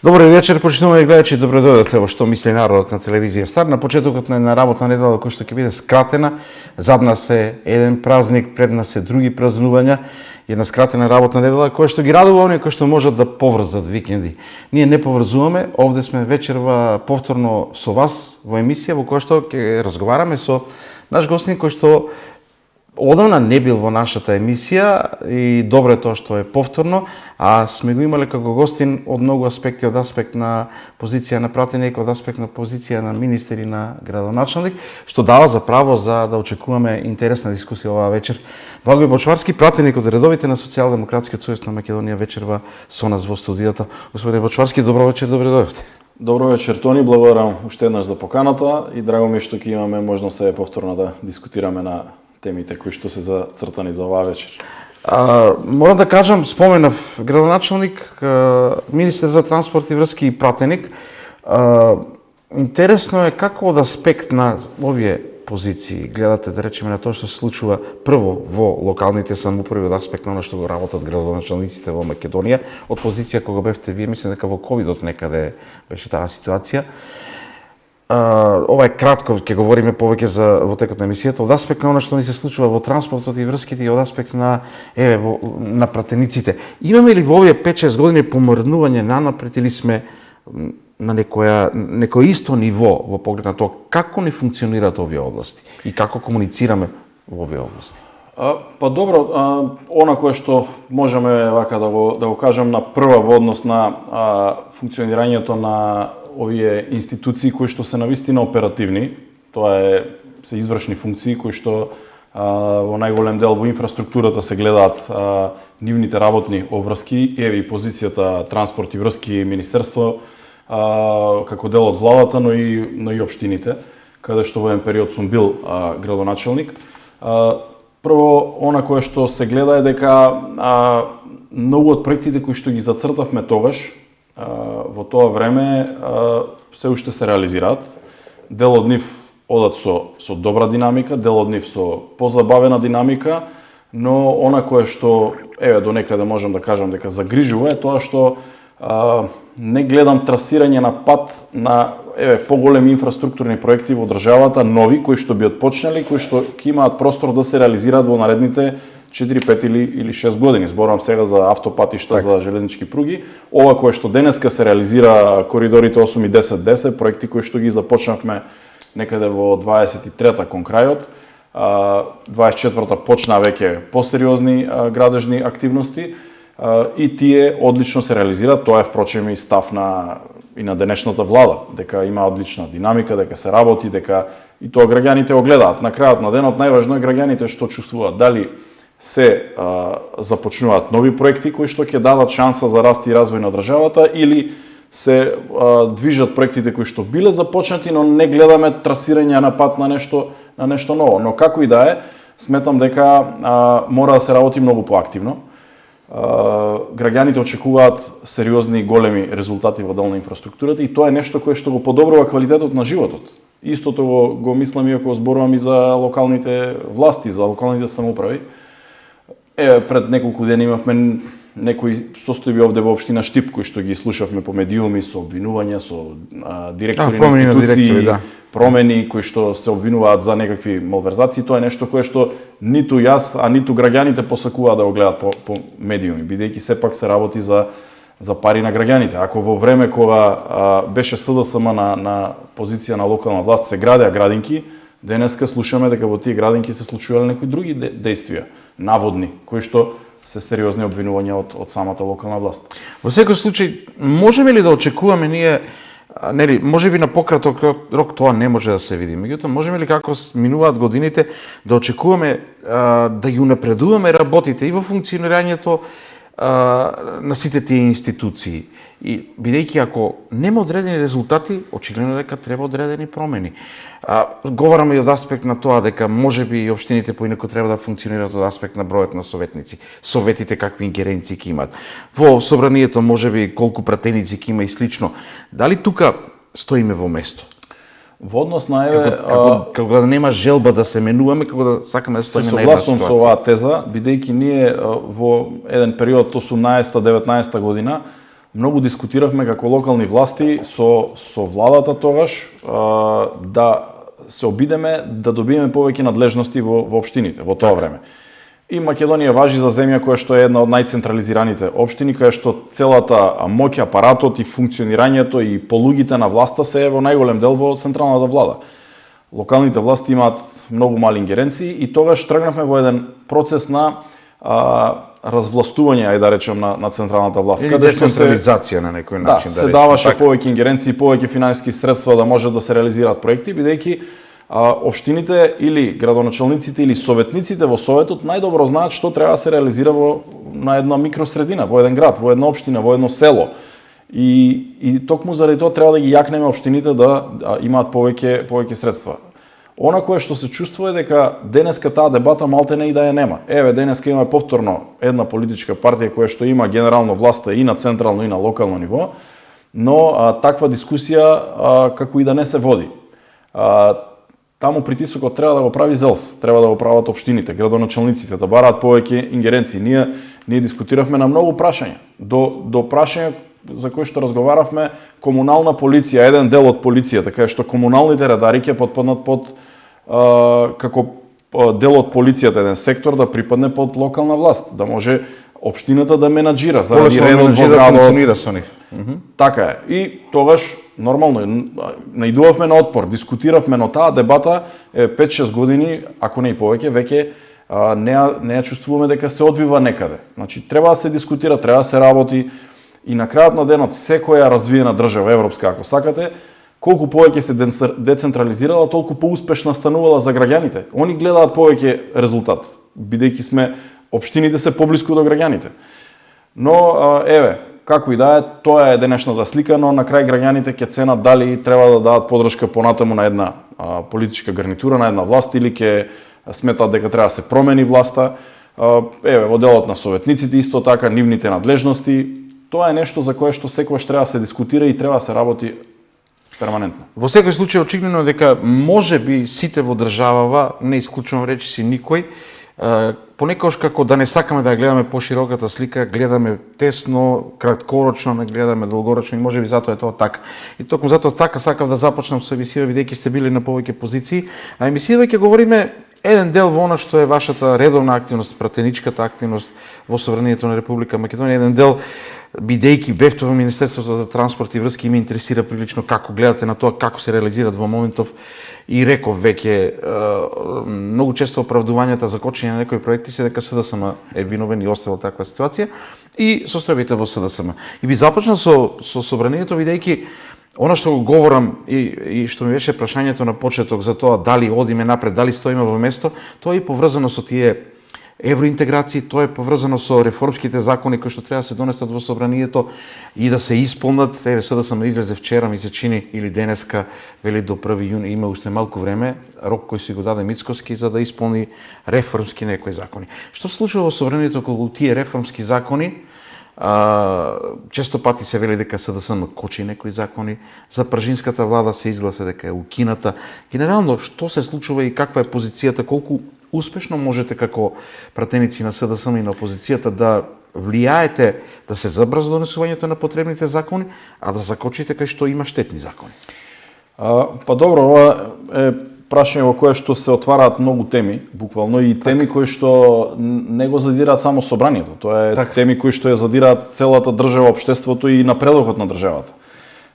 Добро вечер, почитувани гледачи, добро дојдовте во Што мисли народот на телевизија Стар. На почетокот на работна недела која што ќе биде скратена, зад нас е еден празник, пред нас е други празнувања, една скратена работна недела која што ги радува оние кои што можат да поврзат викенди. Ние не поврзуваме, овде сме вечерва повторно со вас во емисија во која што ќе разговараме со наш гостин кој што одамна не бил во нашата емисија и добро е тоа што е повторно, а сме го имале како гостин од многу аспекти, од аспект на позиција на пратеник, од аспект на позиција на министер и на градоначалник, што дава за право за да очекуваме интересна дискусија оваа вечер. Благој Бочварски, пратеник од редовите на Социјалдемократскиот сојуз на Македонија, вечерва со нас во студиото. Господине Бочварски, добро вечер, добро дојдовте. Добро вечер, Тони, благодарам уште еднаш за поканата и драго ми што ќе имаме можност сега повторно да дискутираме на темите кои што се зацртани за оваа вечер. Морам да кажам, споменав градоначалник, министер за транспорт и врски и пратеник. Интересно е како од аспект на овие позиции гледате, да речеме, на тоа што се случува прво во локалните самоуправи, од аспект на она што го работат градоначалниците во Македонија, од позиција кога бевте вие, мислам дека во ковидот некаде беше таа ситуација. Ова е кратко, ќе говориме повеќе за во текот на емисијата, од аспект на она што ни се случува во транспортот и врските и од аспект на на пратениците. Имаме ли во овие 5-6 години помрднување нанапред или сме на некој исто ниво во поглед на тоа како не функционираат овие области и како комуницираме во овие области? Па добро, она кое што можеме вака да го кажам на прва во однос на функционирањето на овие институции кои што се навистина оперативни, тоа се извршни функции кои што во најголем дел во инфраструктурата се гледаат нивните работни обврски, еве и позицијата транспорт и врски министерство како дел од владата, но и општините, каде што во еден период сум бил градоначалник. Прво, она кое што се гледа е дека многу од проектите кои што ги зацртавме тогаш, во тоа време се уште се реализираат. Дел од нив одат со добра динамика, дел од нив со позабавена динамика, но она кое што до некаде можам да кажам дека загрижува е тоа што не гледам трасирање на пат на поголеми инфраструктурни проекти во државата, нови кои што би отпочнали, кои што ќе имаат простор да се реализираат во наредните 4, 5 или 6 години. Зборувам сега за автопатишта, за железнички пруги. Ова кое што денеска се реализира коридорите 8 и 10, проекти кои што ги започнавме некаде во 23-та кон крајот, 24-та почна веќе посериозни градежни активности и тие одлично се реализираат. Тоа е впрочем и став и на денешната влада, дека има одлична динамика, дека се работи, дека и тоа граѓаните го гледаат. На крајот на денот најважно е граѓаните што чувствуваат, дали се започнуваат нови проекти кои што ќе дадат шанса за раст и развој на државата или се движат проектите кои што биле започнати, но не гледаме трасирање на пат на нешто ново. Но како и да е, сметам дека мора да се работи многу поактивно. Граѓаните очекуваат сериозни и големи резултати во дел на инфраструктурата и тоа е нешто кое што го подобрува квалитетот на животот. Истото го мислам и ако зборувам и за локалните власти, за локалните самоуправи. Пред неколку дена имавме некои состојби овде во општина Штип кои што ги слушавме по медиуми со обвинувања, со директори на институции, промени кои што се обвинуваат за некакви малверзации. Тоа е нешто кое што ниту јас, а ниту граѓаните посакуваат да го гледаат по медиуми, бидејќи сепак се работи за пари на граѓаните. Ако во време кога беше СДСМ на позиција на локална власт се градеа градинки, денеска слушаме дека во тие градинки се случувале некои други дејствија, наводни, кои што се сериозни обвинувања од самата локална власт. Во секој случај, можеме ли да очекуваме ние, можеби на пократок рок тоа не може да се види, меѓутоа можеме ли како минуваат годините да очекуваме да ги унапредуваме работите и во функционирањето на сите тие институции? И бидејќи ако нема одредени резултати, очигледно дека треба одредени промени. Говораме и од аспект на тоа дека можеби и општините поинаку треба да функционираат од аспект на бројот на советници, советите какви ингеренции ќе имаат. Во собранието можеби колку пратеници ќе има и слично. Дали тука стоиме во место? Во однос на како да нема желба да се менуваме, како да сакаме да стоиме на една ситуација. Се согласувам со оваа теза, бидејќи ние во еден период 18-19 година многу дискутиравме како локални власти со владата тогаш да се обидеме да добиеме повеќе надлежности во општините во тоа време. И Македонија важи за земја која што е една од најцентрализираните општини, каја што целата моќ, апаратот и функционирањето и полугите на власта се во најголем дел во централната влада. Локалните власти имаат многу мали ингеренции и тогаш тргнавме во еден процес на развластување, ајде да речем, на централната власт. Или децентрализација на некој начин, се даваше повеќе ингеренции, повеќе финансиски средства да може да се реализираат проекти, бидејќи општините или градоначалниците или советниците во советот најдобро знаат што треба да се реализира на една микросредина, во еден град, во една општина, во едно село. И токму заради тоа треба да ги јакнеме општините да имаат повеќе средства. Она кое што се чувствува е дека денеска таа дебата малтене и да ја нема. Еве, денеска имаме повторно една политичка партија која што има генерално власта и на централно и на локално ниво, но таква дискусија како и да не се води. Таму притисокот треба да го прави ЗЕЛС, треба да го прават општините, градоначалниците, да бараат повеќе ингеренции. Ние дискутиравме на многу прашања. До прашања за кои што разговаравме, комунална полиција, еден дел од полицијата, кај што комуналните редари ќе потпаднат под како дел од полицијата, еден сектор да припадне под локална власт, да може општината да менаџира заради редот во градот. Така е. И тогаш нормално наидувавме на отпор, дискутиравме, но таа дебата е 5-6 години, ако не и повеќе, веќе не ја чувствуваме дека се одвива некаде. Значи треба да се дискутира, треба да се работи. И на крајот на денот, секоја развиена држава, европска, ако сакате, колку повеќе се децентрализирала, толку поуспешна станувала за граѓаните. Они гледаат повеќе резултат, бидејќи општините се поблиску до граѓаните. Но, еве, како и да е, тоа е денешната слика, но на крај граѓаните ќе ценат дали треба да дадат подршка понатаму на една политичка гарнитура, на една власт, или ќе сметат дека треба да се промени власта. Еве, во делот на советниците исто така, нивните надлежности. Тоа е нешто за кое што секогаш треба да се дискутира и треба да се работи перманентно. Во секој случај очигледно дека можеби сите во државава, не исклучувам речиси никој, понекогаш како да не сакаме да гледаме пошироката слика, гледаме тесно, краткорочно, не гледаме долгорочно и можеби затоа е тоа така. И токму затоа така сакав да започнам со емисија бидејќи сте били на повеќе позиции, а емисија ќе говориме еден дел во она што е вашата редовна активност, пратеничката активност во Собранието на Република Македонија, еден дел бидејќи бевте во Министерството за транспорт и врски, ме интересира прилично како гледате на тоа, како се реализираат во моментов и реков веќе многу често оправдувањата за кочење на некои проекти се дека СДСМ е виновен и оставил таква ситуација и состојбите во СДСМ. И би започнал со Собранието бидејќи она што го говорам и што ми беше прашањето на почеток за тоа дали одиме напред, дали стоиме во место, тоа е поврзано со тие евроинтеграции, тоа е поврзано со реформските закони кои што треба да се донесат во Собранието и да се исполнат. Еве сега сам излезе вчера, ми се чини, или денеска, вели до 1 јуни, има уште малку време, рок кој си го даде Мицкоски за да исполни реформски некои закони. Што се случува во Собранието околу тие реформски закони? Често пати се вели дека СДСМ кочи некои закони, за пржинската влада се изгласа дека е укината. Генерално, што се случува и каква е позицијата, колку успешно можете како пратеници на СДСМ и на опозицијата да влијаете да се забрза донесувањето на потребните закони, а да закочите кај што има штетни закони? Па добро, ова е прашање во кое што се отвараат многу теми, буквално, и теми кои што не го задираат само Собранието. Тоа е теми кои што ја задираат целата држава, општеството и напредокот на државата.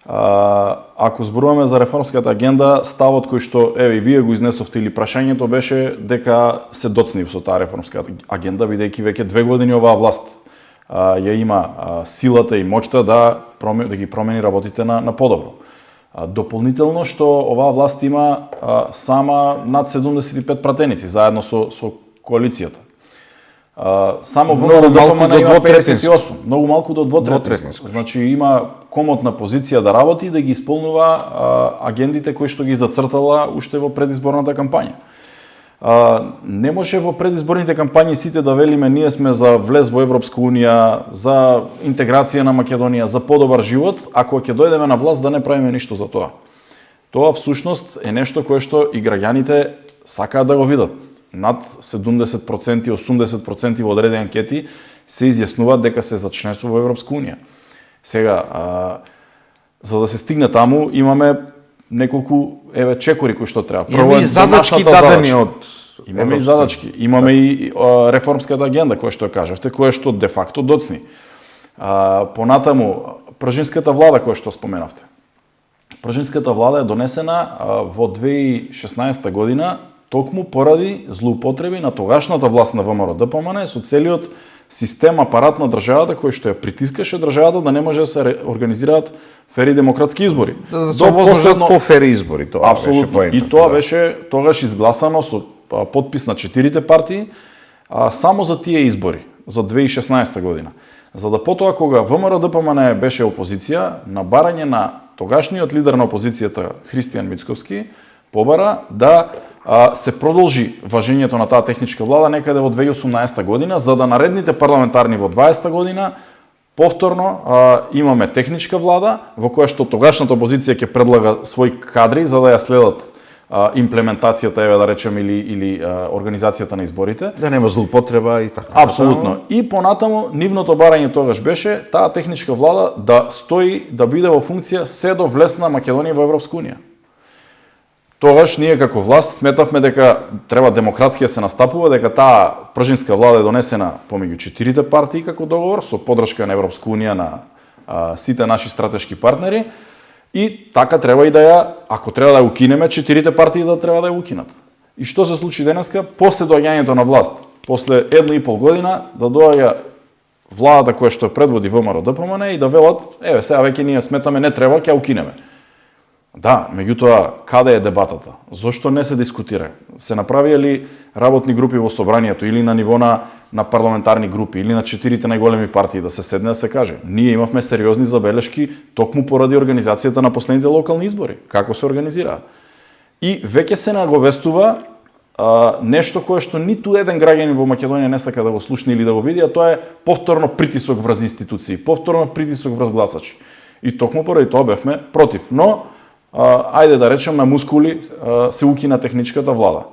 Ако зборуваме за реформската агенда, ставот кој што, еве, вие го изнесовте или прашањето беше дека се доцни со таа реформска агенда, бидејќи веќе 2 години оваа власт ја има силата и моќта да ги промени работите на подобро. Дополнително што оваа власт има сама над 75 пратеници заедно со коалицијата. Само ВНР ДПМН има 58, многу малку до двотретинско. Значи има комотна позиција да работи и да ги исполнува агендите кои што ги зацртала уште во предизборната кампања. Не може во предизборните кампањи сите да велиме ние сме за влез во Европска унија, за интеграција на Македонија, за подобар живот, ако ќе дојдеме на власт да не правиме ништо за тоа. Тоа всушност е нешто кое што и граѓаните сакаат да го видат. Над 70%, 80% во одредени анкети се изјаснуваат дека се за членство во Европска унија. Сега, за да се стигне таму, имаме неколку чекори кои што треба. Имаме и задачки дадени од Имаме и задачки, имаме и реформската агенда која што ја кажавте, која што де факто доцни. Понатаму пржинската влада која што споменавте. Пржинската влада е донесена во 2016 година токму поради злоупотреби на тогашната власт на ВМРО-ДПМН со целиот систем, апарат на државата кој што ја притискаше државата да не може да се организираат фери демократски избори. Да се возможат по-фери избори, тоа беше поентата. И тоа беше тогаш изгласано со подпис на 4 партии само за тие избори за 2016 година. За да потоа кога ВМРО-ДПМН беше опозиција, на барање на тогашниот лидер на опозицијата Христијан Мицковски побара да се продолжи важењето на таа техничка влада некаде во 2018 година, за да наредните парламентарни во 2020 година повторно имаме техничка влада во која што тогашната опозиција ќе предлага своји кадри за да ја следат имплементацијата, да речем, или организацијата на изборите. Да нема злоупотреба и така. Апсолутно. И понатаму нивното барање тогаш беше таа техничка влада да стои, да биде во функција се до влез на Македонија во Европска унија. Тогаш ние како власт сметавме дека треба демократски да се настапува, дека таа пржинска влада е донесена помеѓу 4 партии како договор со поддршка на Европска унија на сите наши стратешки партнери. И така треба и да ја, ако треба да ја укинеме, 4 партии да треба да ја укинат. И што се случи денеска? После доаѓањето на власт, после 1,5 година, да доаѓа владата која што предводи ВМРО-ДПМН и да велат, сега веќе ние сметаме не треба, ќе ја укинеме. Да, меѓутоа, каде е дебатата? Зошто не се дискутира? Се направија ли работни групи во собранието или на ниво на парламентарни групи или на 4 најголеми партии да се седне да се каже? Ние имавме сериозни забелешки токму поради организацијата на последните локални избори, како се организираа. И веќе се наговестува нешто кое што ниту еден граѓанин во Македонија не сака да го слушне или да го види, а тоа е повторно притисок врз институции, повторно притисок врз гласачи. И токму поради тоа бевме против. Но ајде да речем на мускули се укина техничката влада.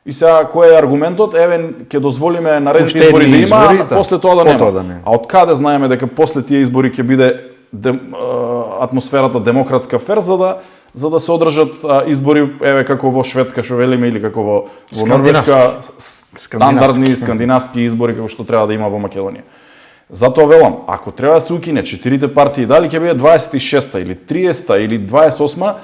И сега кој е аргументот? Ќе дозволиме наредните избори да има, а после тоа да нема. А од каде знаеме дека после тие избори ќе биде атмосферата демократска фер за да се одржат избори како во Шведска што велиме или како во Норвешка, стандардни скандинавски избори како што треба да има во Македонија. Затоа велам, ако треба да се укине 4 партии, дали ќе биде 26-та или 30-та или 28-та,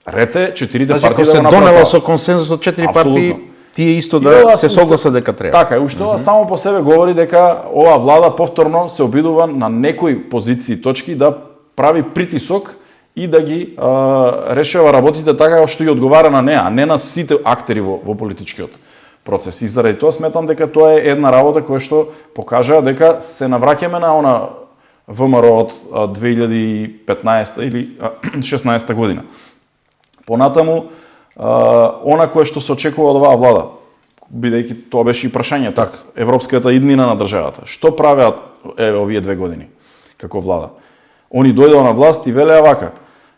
рете 4 партии да се донела со консензус од 4 партии, тие исто да се согласат дека треба. Така е, уште само по себе говори дека оваа влада повторно се обидува на некои позиции и точки да прави притисок и да ги решава работите така што ги одговара на неа, а не на сите актери во политичкиот процес. И заради тоа сметам дека тоа е една работа која што покажа дека се навраќаме на она ВМРО од 2015 или 16 година. Понатаму, она кое што се очекува од оваа влада, бидејќи тоа беше и прашање, така, европската иднина на државата. Што правеат овие 2 години како влада? Они дојдоа на власт и велеа вака: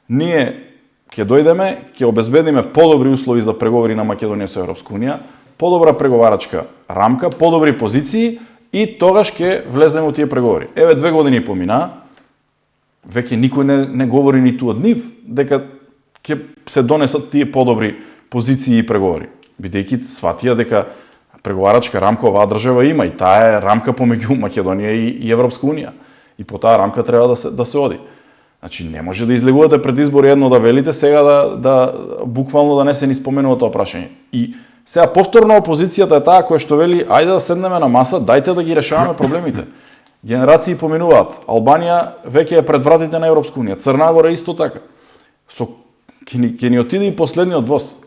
ние ќе дојдеме, ќе обезбедиме подобри услови за преговори на Македонија со Европска унија, подобра преговарачка рамка, подобри позиции и тогаш ќе влеземе во тие преговори. 2 години помина, веќе никој не говори ниту од нив дека ќе се донесат тие подобри позиции и преговори. Бидејќи сватија дека преговарачка рамка оваа држава има и таа е рамка помеѓу Македонија и Европска унија. И по таа рамка треба да се оди. Значи не може да излегувате пред избори едно да велите, сега да буквално да не се ни споменува тоа прашање. И сега повторно опозицијата е таа која што вели ајде да седнеме на маса, дајте да ги решаваме проблемите. Генерации поминуваат. Албанија веќе е пред вратите на Европска унија, Црна Гора исто така. Ќе ни отиде и последниот воз.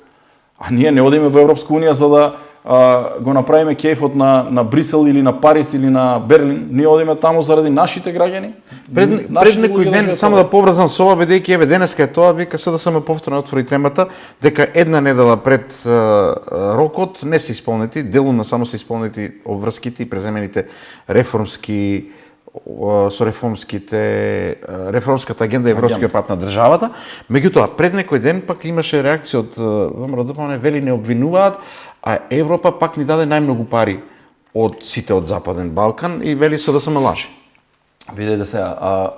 А ние не одиме во Европска унија за да го направиме кејфот на Брисел или на Париз или на Берлин. Ние одиме таму заради нашите граѓани. Пред некој ден, само да поврзам со ова, бидејќи денеска е тоа, вика се да се ме повторно отвори темата, дека една недела пред рокот не се исполнети, делумно само се исполнети обврските и преземените реформската агенда и европскиот пат на државата. Меѓутоа, пред некој ден пак имаше реакција од ВМРО-ДПМН, вели не обвинуваат, а Европа пак ни даде најмногу пари од сите од Западен Балкан и вели се да се лажи. Видете сега,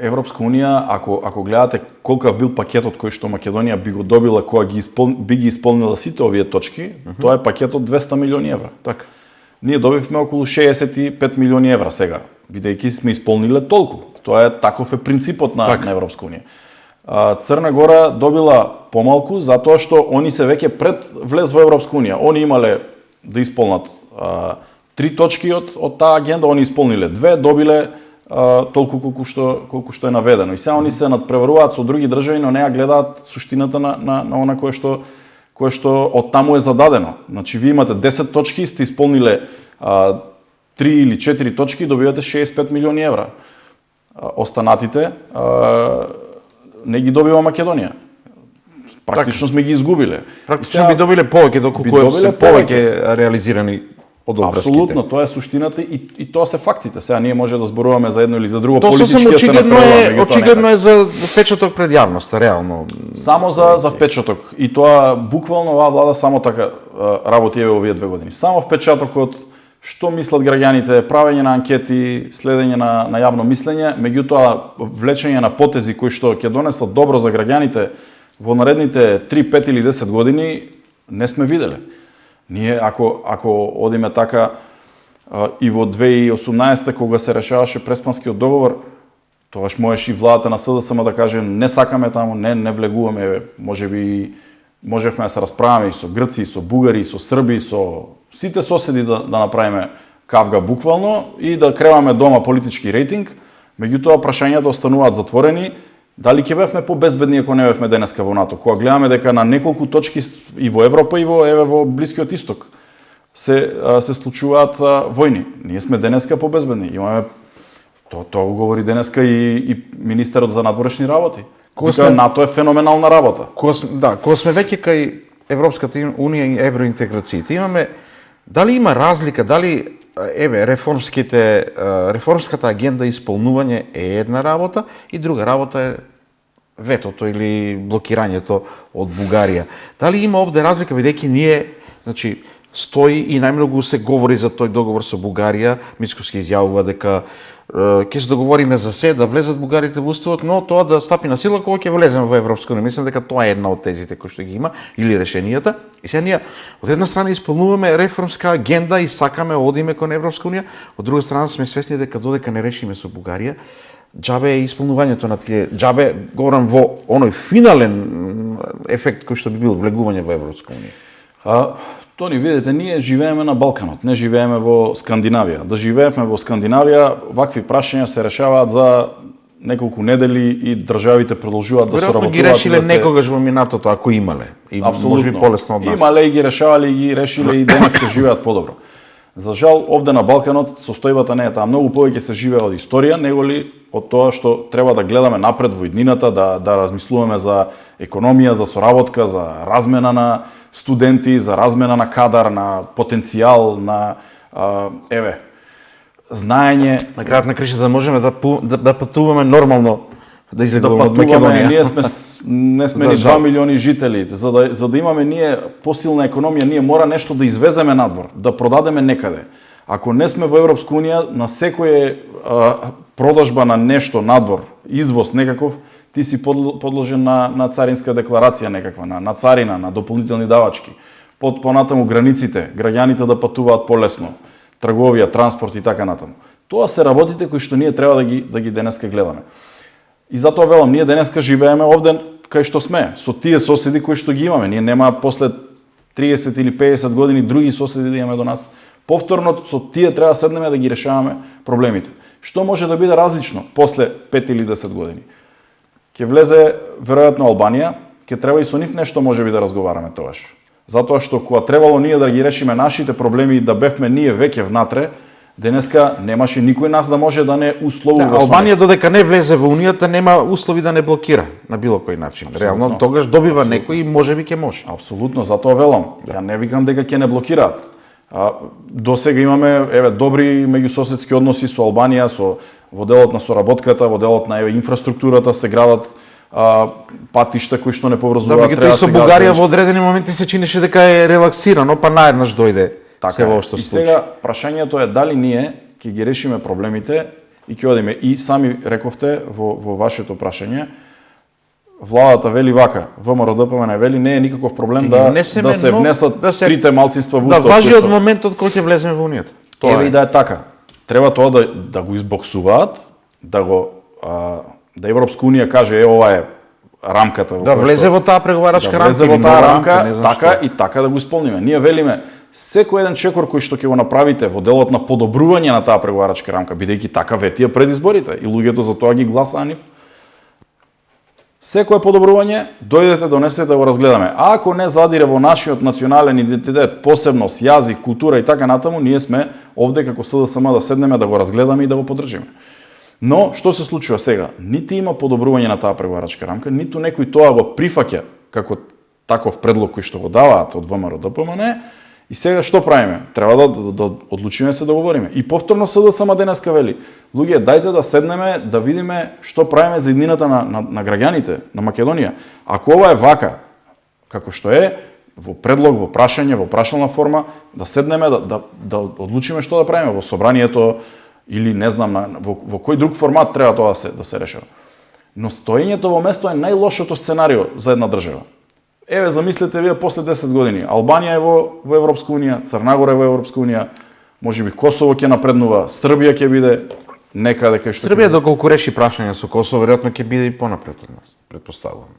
Европска унија, ако гледате колкав бил пакетот кој што Македонија би го добила кога би ги исполнила сите овие точки, тоа е пакетот 200 милиони евра. Така. Ние добивме околу 65 милиони евра сега, бидејќи сме исполниле толку. Тоа е таков е принципот на Европска унија. Црна Гора добила помалку затоа што они се веќе пред влез во Европска унија. Они имале да исполнат 3 точки од таа агенда, они исполниле 2, добиле толку колку што е наведено. И сега они се надпреваруваат со други држави, но не ја гледаат суштината на она кое што од таму е зададено. Значи вие имате 10 точки, сте исполниле 3 или 4 точки, добивате 65 милиони евра. Останатите не ги добива Македонија. Практично сме ги изгубиле. Практично би добиле повеќе доколку се повеќе реализирани од обврските. Апсолутно, тоа е суштината и тоа се фактите. Сега ние може да зборуваме за едно или за друго тоа политички се очигледно е за впечаток пред јавноста, реално. Само за впечаток. И тоа буквално оваа влада само така работи еве овие 2 години. Само впечатокот што мислат граѓаните, правење на анкети, следење на јавно мислење, меѓутоа влечење на потези кои што ќе донесат добро за граѓаните во наредните 3, 5 или 10 години не сме виделе. Ние ако одиме така и во 2018 кога се решаваше Преспанскиот договор, тогаш можеше и владата на СДСМ да каже не сакаме таму, не влегуваме, можевме да се расправаме и со грци, и со бугари, и со срби, и со сите соседи да направиме кавга буквално и да креваме дома политички рейтинг, меѓутоа прашањата остануваат затворени. Дали ќе бевме побезбедни ако не бевме денеска во НАТО? Кога гледаме дека на неколку точки и во Европа и во Блискиот Исток се случуваат војни. Ние сме денеска побезбедни. Имаме тоа го говори денеска и министерот за надворешни работи. НАТО е феноменална работа. Кога сме веќе кај Европската унија и евроинтеграциите, дали има разлика, дали реформската агенда исполнување е една работа и друга работа е ветото или блокирањето од Бугарија. Дали има овде разлика, бидејќи ние, значи, стои и најмногу се говори за тој договор со Бугарија, Мицкоски изјавува дека ќе се договориме за се да влезат бугарите во уставот, но тоа да стапи на сила кога ќе влеземе во Европска унија. Мислам дека тоа е една од тезите кои што ги има или решенијата. И сега ние од една страна исполнуваме реформска агенда и сакаме одиме кон Европска унија, од друга страна сме свесни дека додека не решиме со Бугарија, џабе е исполнувањето на тие, џабе говорам во оној финален ефект кој што би бил влегување во Европска унија. Тони, видите, ние живееме на Балканот, не живееме во Скандинавија. Да живееме во Скандинавија, вакви прашања се решаваат за неколку недели и државите продолжуваат да соработуваат. Веројатно ги решиле некогаш во минатото, ако имале. И може би полесно од нас. Имале и ги решавале и ги решиле и денеска живеат подобро. За жал, овде на Балканот состојбата не е таа. Многу повеќе се живее од историја, неголи од тоа што треба да гледаме напред во иднината, да размислуваме за економија, за соработка, за размена на студенти, за размена на кадар, на потенцијал, на знаење. На крајот на кришата да можеме да патуваме нормално, да излегуваме од Македонија. Ние не сме ни 2 милиони жители. За да имаме ние посилна економија, ние мора нешто да извеземе надвор, да продадеме некаде. Ако не сме во Европска унија, на секој продажба на нешто надвор, извоз некаков, ти си подложен на царинска декларација некаква, на царина, на дополнителни давачки. Понатаму границите, граѓаните да патуваат полесно, трговија, транспорт и така натаму. Тоа се работите кои што ние треба да ги денеска гледаме. И затоа велам, ние денеска живееме овде кај што сме, со тие соседи кои што ги имаме. Ние нема после 30 или 50 години други соседи да имаме до нас. Повторно со тие треба да седнеме да ги решаваме проблемите. Што може да биде различно после 5 или 10 години? Ќе влезе веројатно Албанија, ќе треба и со нив нешто можеби да разговараме тогаш. Затоа што кога требало ние да ги решиме нашите проблеми и да бевме ние веќе внатре, денеска немаше никој нас да може да не условува. Албанија додека не влезе во унијата нема услови да не блокира на било кој начин. Реално тогаш добива некој и можеби ќе може. Апсолутно, затоа велам. Ја не викам дека ќе не блокираат. До сега имаме добри меѓусоседски односи со Албанија, во делот на соработката, во делот на инфраструктурата се градат патишта кои што не поврзуваат. Да, меѓутоа и со Бугарија во одредени моменти се чинеше дека е релаксирано, па наеднаш дојде. Така е. И сега прашањето е дали ние ќе ги решиме проблемите и ќе одиме. И сами рековте во вашето прашање, владата вели вака, ВМРО-ДПМН вели не е никаков проблем да се внесат трите малцинства во Устав. Да важи од моментот кога ќе влеземе во Унијата. Еве и да е така. Треба тоа да го избоксуваат, да Европска Унија каже ова е рамката во да влезе во таа преговарачка рамка, влезе во таа рамка, така и така да го исполниме. Ние велиме секој еден чекор кој што ќе го направите во делот на подобрување на таа преговарачка рамка, бидејќи така ветија пред изборите и луѓето за тоа ги гласаа нив. Секое подобрување, дојдете, донесете да го разгледаме. А ако не задире во нашиот национален идентитет, посебност, јазик, култура и така натаму, ние сме овде како СДСМ да седнеме, да го разгледаме и да го поддржиме. Но, што се случува сега? Нити има подобрување на таа преговарачка рамка, ниту некој тоа го прифаќа како таков предлог кој што го даваат од ВМРО-ДПМН. И сега што правиме? Треба да одлучиме се договориме. И повторно СДСМ денеска вели, луѓе, дајте да седнеме, да видиме што правиме за иднината на граѓаните на Македонија. Ако ова е вака, како што е, во предлог, во прашање, во прашална форма, да седнеме, да одлучиме што да правиме во собранието или не знам во кој друг формат треба тоа да се решава. Но стоењето во место е најлошото сценарио за една држава. Еве, замислете вие после 10 години, Албанија е во Европска Унија, Црна Гора е во Европска Унија, можеби Косово ќе напреднува, Србија ќе биде некаде кај што Србија доколку реши прашање со Косово, веројатно ќе биде и понапред од нас, претпоставувам.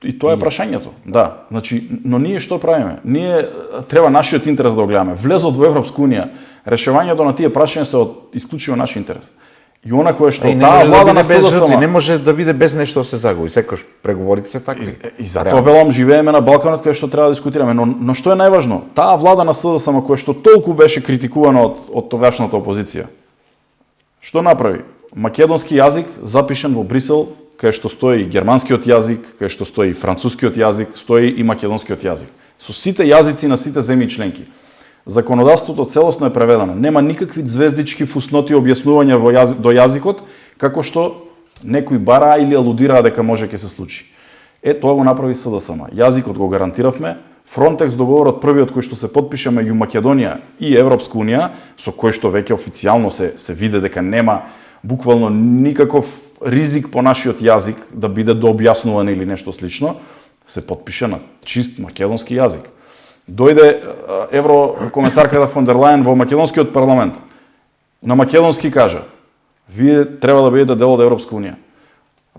И тоа е прашањето. Да, значи, но ние што правиме? Ние треба нашиот интерес да го гледаме. Влезот во Европска Унија, решавањето на тие прашања се од исклучиво наш интерес. И она кое што таа влада на СДСМ не може да биде без нешто да се загуби, секогаш преговорите се такви. И затоа велам живееме на Балканот кај што треба да дискутираме, но што е најважно? Таа влада на СДСМ која што толку беше критикувана од тогашната опозиција. Што направи? Македонски јазик запишен во Брисел, кај што стои германскиот јазик, кај што стои францускиот јазик, стои и македонскиот јазик. Со сите јазици на сите земји членки. Законодавството целосно е преведено. Нема никакви звездички фусноти објаснувања до јазикот, како што некои бараа или алудираа дека може ќе се случи. Тоа го направи СДСМ. Јазикот го гарантиравме. Фронтекс договорот првиот кој што се подпиша меѓу Македонија и Европска Унија, со кој што веќе официјално се види дека нема буквално никаков ризик по нашиот јазик да биде дообјаснуван или нешто слично, се подпиша на чист македонски јазик. Дојде еврокомесарката фон дер Лајен во македонскиот парламент. На македонски кажа: вие треба да бидете дел од Европска Унија.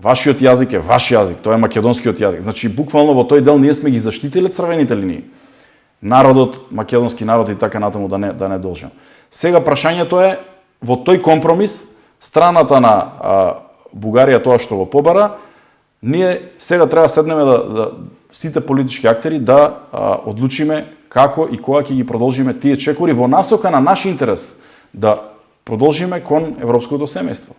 Вашиот јазик е ваш јазик, тоа е македонскиот јазик. Значи буквално во тој дел ние сме ги заштитиле црвените линии. Народот, македонски народ и така натаму да не должен. Сега прашањето е во тој компромис страната на Бугарија тоа што го побара, ние сега треба седнеме сите политички актери да одлучиме како и кога ќе ги продолжиме тие чекори во насока на наш интерес да продолжиме кон европското семејство.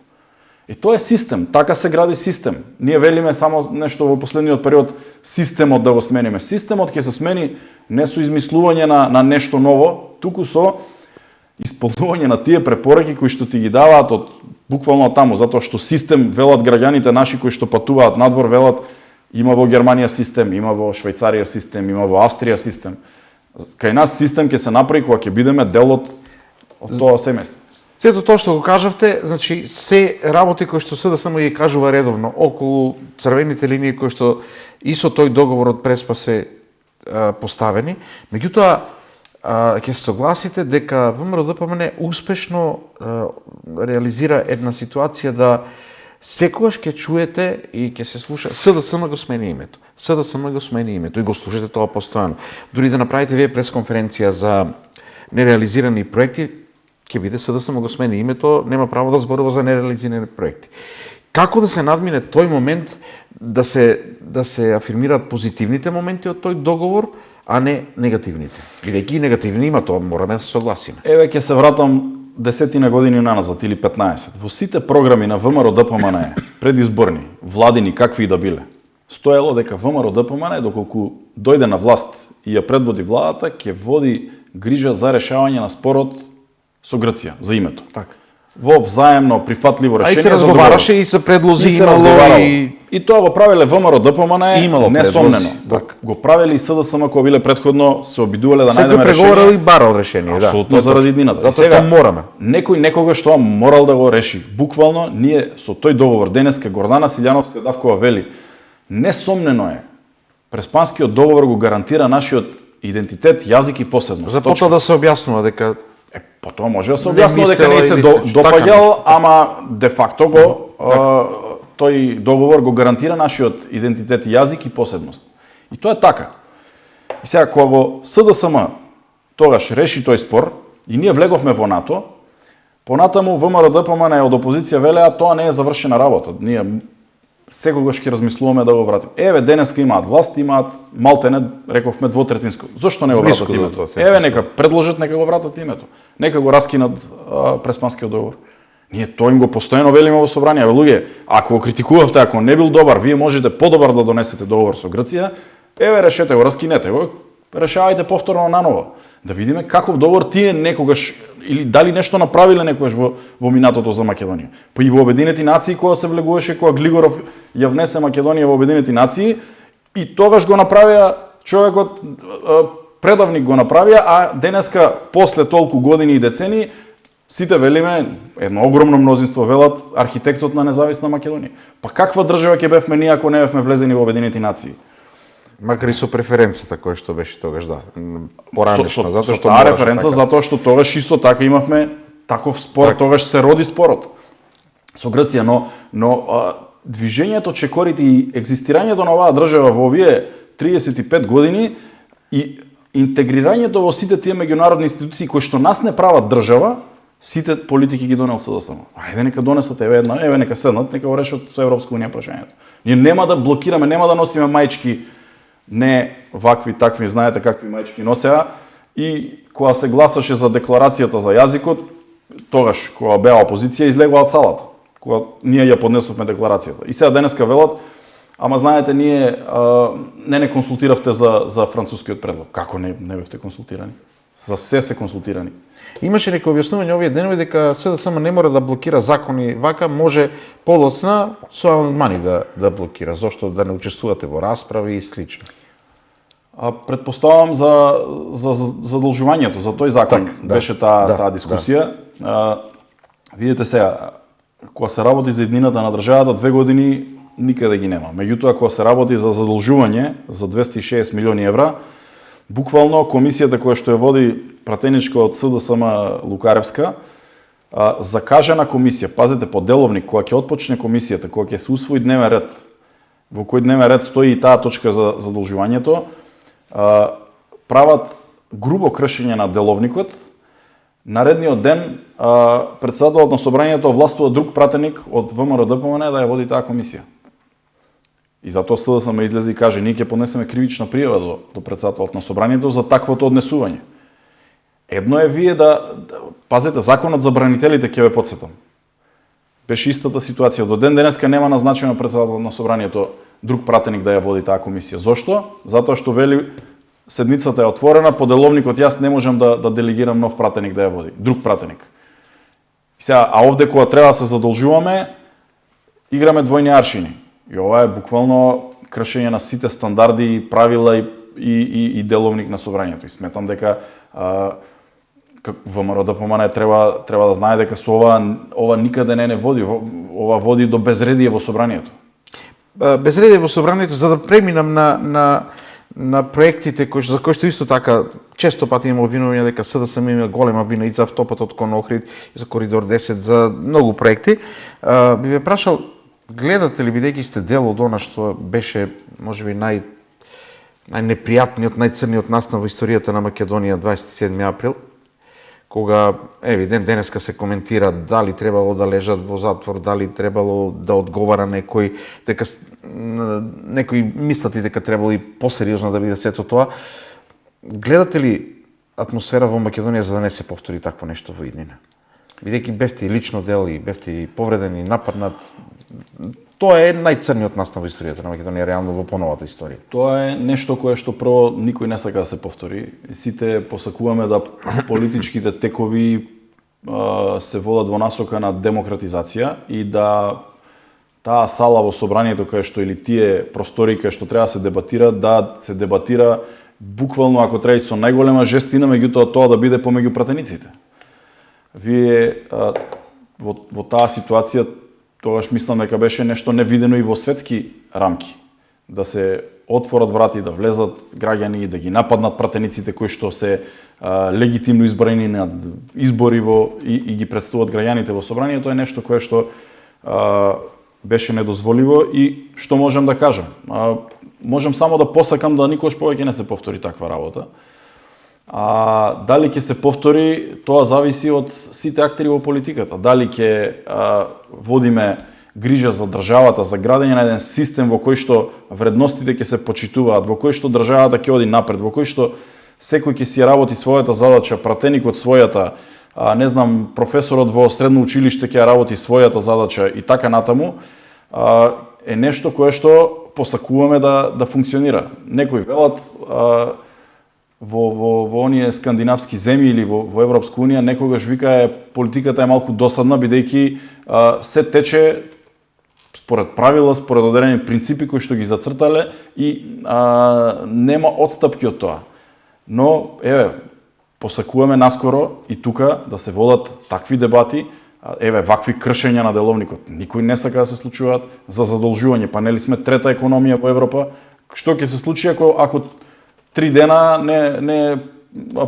И тоа е систем, така се гради систем. Ние велиме само нешто во последниот период системот да го смениме. Системот ќе се смени не со измислување на нешто ново, туку со исполнување на тие препораки кои што ти ги даваат од буквално таму, затоа што систем велат граѓаните наши кои што патуваат надвор велат има во Германија систем, има во Швајцарија систем, има во Австрија систем. Кај нас систем ќе се направи кога ќе бидеме дел од тоа семејство. Сето тоа што го кажавте, значи се работи кои што СДСМ ги кажува редовно околу црвените линии кои што и со тој договор од Преспа се поставени. Меѓутоа ќе се согласите дека ВМРО-ДПМН успешно реализира една ситуација да секогаш ќе чуете и ќе се слуша СДСМ го смени името. СДСМ го смени името и го слушате тоа постојано. Дури да направите вие пресконференција за нереализирани проекти, ќе биде СДСМ го смени името, нема право да зборува за нереализирани проекти. Како да се надмине тој момент да се афирмираат позитивните моменти од тој договор, а не негативните? Бидејќи негативни има, тоа мораме да се согласиме. Еве ќе се вратам 10 години наназад или 15. Во сите програми на ВМРО-ДПМН предизборни, владини какви и да биле, стоело дека ВМРО-ДПМН доколку дојде на власт и ја предводи владата, ќе води грижа за решавање на спорот со Грција, за името. Така. во взаемно прифатливо А и решение. се разговараше и за предлози И се имало разговарало. и И тоа го правеле ВМРО ДПМН Имало несомнено. предлози, така. Го правеле и СДСМ кои биле предходно, се обидувале да секој најдеме преговарал решение. и барал решение, да. Апсолутно Тоа е заради точно. иднината. И Затоа сега, што мораме. некој некогаш тоа морал да го реши. Буквално, ние со тој договор, денеска Гордана Силјановска Давкова вели, несомнено е, Преспанскиот договор го гарантира нашиот идентитет, јазик и поседност. Започна да се објаснува дека Потоа може да се Не објаснува дека не мислела се или слично. допаѓал, Така ама де факто тој договор го гарантира нашиот идентитет и јазик и поседност. И тоа е така. И сега кога го СДСМ тогаш реши тој спор и ние влеговме во НАТО, понатаму ВМРО ДПМН од опозиција велеа тоа не е завршена работа. Ние секогаш ќе размислуваме да го вратиме. Еве денеска имаат власт, имаат малтене, рековме двотретинско. Зошто не го Блиску вратат до името? тоа, Еве нека предложат, нека го вратат името. Нека го раскинат Преспанскиот договор. Ние тоа им го постојано велиме во собрание. Бе, луѓе, ако го критикувавте, ако не бил добар, вие можете подобар да донесете договор со Грција, еве решете го, раскинете го, решавајте повторно наново. Да видиме каков договор тие некогаш или дали нешто направиле некогаш во минатото за Македонија. Па и во Обединети нации кога се влегуваше, кога Глигоров ја внесе Македонија во Обединети нации, и тогаш го направија човекот, предавник го направија, а денеска после толку години и децени сите велиме, едно огромно мнозинство велат, архитектот на независна Македонија. Па каква држава ќе бевме ние ако не бевме влезени во Обединети нации? макар и со преференцата која што беше тогаш, да, поранешна, затоа што таа мораше референца, така. затоа што тогаш исто така имавме таков спор, Така. тогаш се роди спорот со Грција, но движењето чекорите и екзистирањето на оваа држава во овие 35 години и интегрирањето во сите тие меѓународни институции кои што нас не прават држава, сите политики ги донел СДСМ. Ајде нека донесат еве нека седнат, нека го решат со Европска унија прашањето. Ние нема да блокираме, нема да носиме маички не вакви такви, знаете какви маички носеа, и кога се гласаше за декларацијата за јазикот, тогаш кога беа опозиција излегува од салата. Кога ние ја поднесовме декларацијата. И сега денеска велат, ама знаете ние не консултиравте за францускиот предлог. Како не бевте консултирани? За се консултирани. Имаше некои објаснување овие денови дека СДСМ не мора да блокира закони вака, може подоцна со амандмани да блокира, зошто да не учествувате во расправи и слично. Предпоставам за задолжувањето, за тој закон беше таа дискусија. Видите сега, кога се работи за иднината на државата, 2 години никаде ги нема. Меѓутоа, кога се работи за задолжување за 260 милиони евра, буквално комисијата која што ја води пратеничка од СДСМ Лукаревска, закажана комисија, пазете, по деловник, кога ќе отпочне комисијата, кога ќе се усвои дневен ред, во кој дневен ред стои и таа точка за задолжувањето, прават грубо кршење на деловникот. Наредниот ден председателот на собранието овластува друг пратеник од ВМРО ДПМН да ја води таа комисија. И затоа СДСМ излезе и каже, ние ќе поднесеме кривична пријава до председателот на собранието за таквото однесување. Едно е вие пазете, законот за бранителите ќе ве потсетам. Беше истата ситуација. До ден денеска нема назначено председател на собранието друг пратеник да ја води таа комисија. Зошто? Затоа што вели седницата е отворена, по деловникот јас не можам да делегирам нов пратеник да ја води, друг пратеник. Сега, а овде кога треба да се задолжуваме, играме двојни аршини. И ова е буквално кршење на сите стандарди, правила и деловник на собранието. И сметам дека ВМРО ДПМН треба да знае дека со ова никаде не води, ова води до безредие во собранието. Безредие во собранието, за да преминам на проектите за кои што исто така често пати има обвинување дека СДСМ има голема вина и за автопатот кон Охрид, и за Коридор 10, за многу проекти. Би ве прашал, гледате ли, бидејќи сте дел од она што беше можеби најнепријатниот, најцрниот настан во историјата на Македонија 27 април, кога евидент денеска се коментира дали требало да лежат во затвор, дали требало да одговара некој, дека некои мислат и дека требало и посериозно да биде сето тоа. Гледате ли атмосфера во Македонија за да не се повтори такво нешто во иднина? Бидејќи бевте и лично дел, и бевте и повреден, и нападнат, тоа е најцрниот настан во историјата на Македонија, реално во поновата историја. Тоа е нешто кое што прво никој не сака да се повтори. Сите посакуваме да политичките текови се водат во насока на демократизација и да таа сала во собранието кај што или тие простори кај што треба да се дебатира, да се дебатира буквално ако треба и со најголема жестина, меѓутоа тоа да биде помеѓу пратениците. Вие во таа ситуација тогаш мислам дека беше нешто невидено и во светски рамки. Да се отворат врати, да влезат граѓани и да ги нападнат пратениците кои што се легитимно избрани на избори и ги представуваат граѓаните во собранието е нешто кое што беше недозволиво и што можам да кажам. Можам само да посакам да никош повеќе не се повтори таква работа. Дали ќе се повтори, тоа зависи од сите актери во политиката. Дали ќе водиме грижа за државата, за градење на еден систем во кој што вредностите ќе се почитуваат, во кој што државата ќе оди напред, во кој што секој ќе си работи својата задача, пратеникот својата, не знам, професорот во средно училиште ќе работи својата задача и така натаму, е нешто кое што посакуваме да функционира. Некои велат во оние скандинавски земји или во Европска унија некогаш вика политиката е малку досадна бидејќи се тече според правила, според одредени принципи кои што ги зацртале и нема отстапки од тоа. Но посакуваме наскоро и тука да се водат такви дебати, вакви кршења на деловникот. Никој не сака да се случуваат за задолжување, па нели сме трета економија во Европа. Што ќе се случи ако 3 дена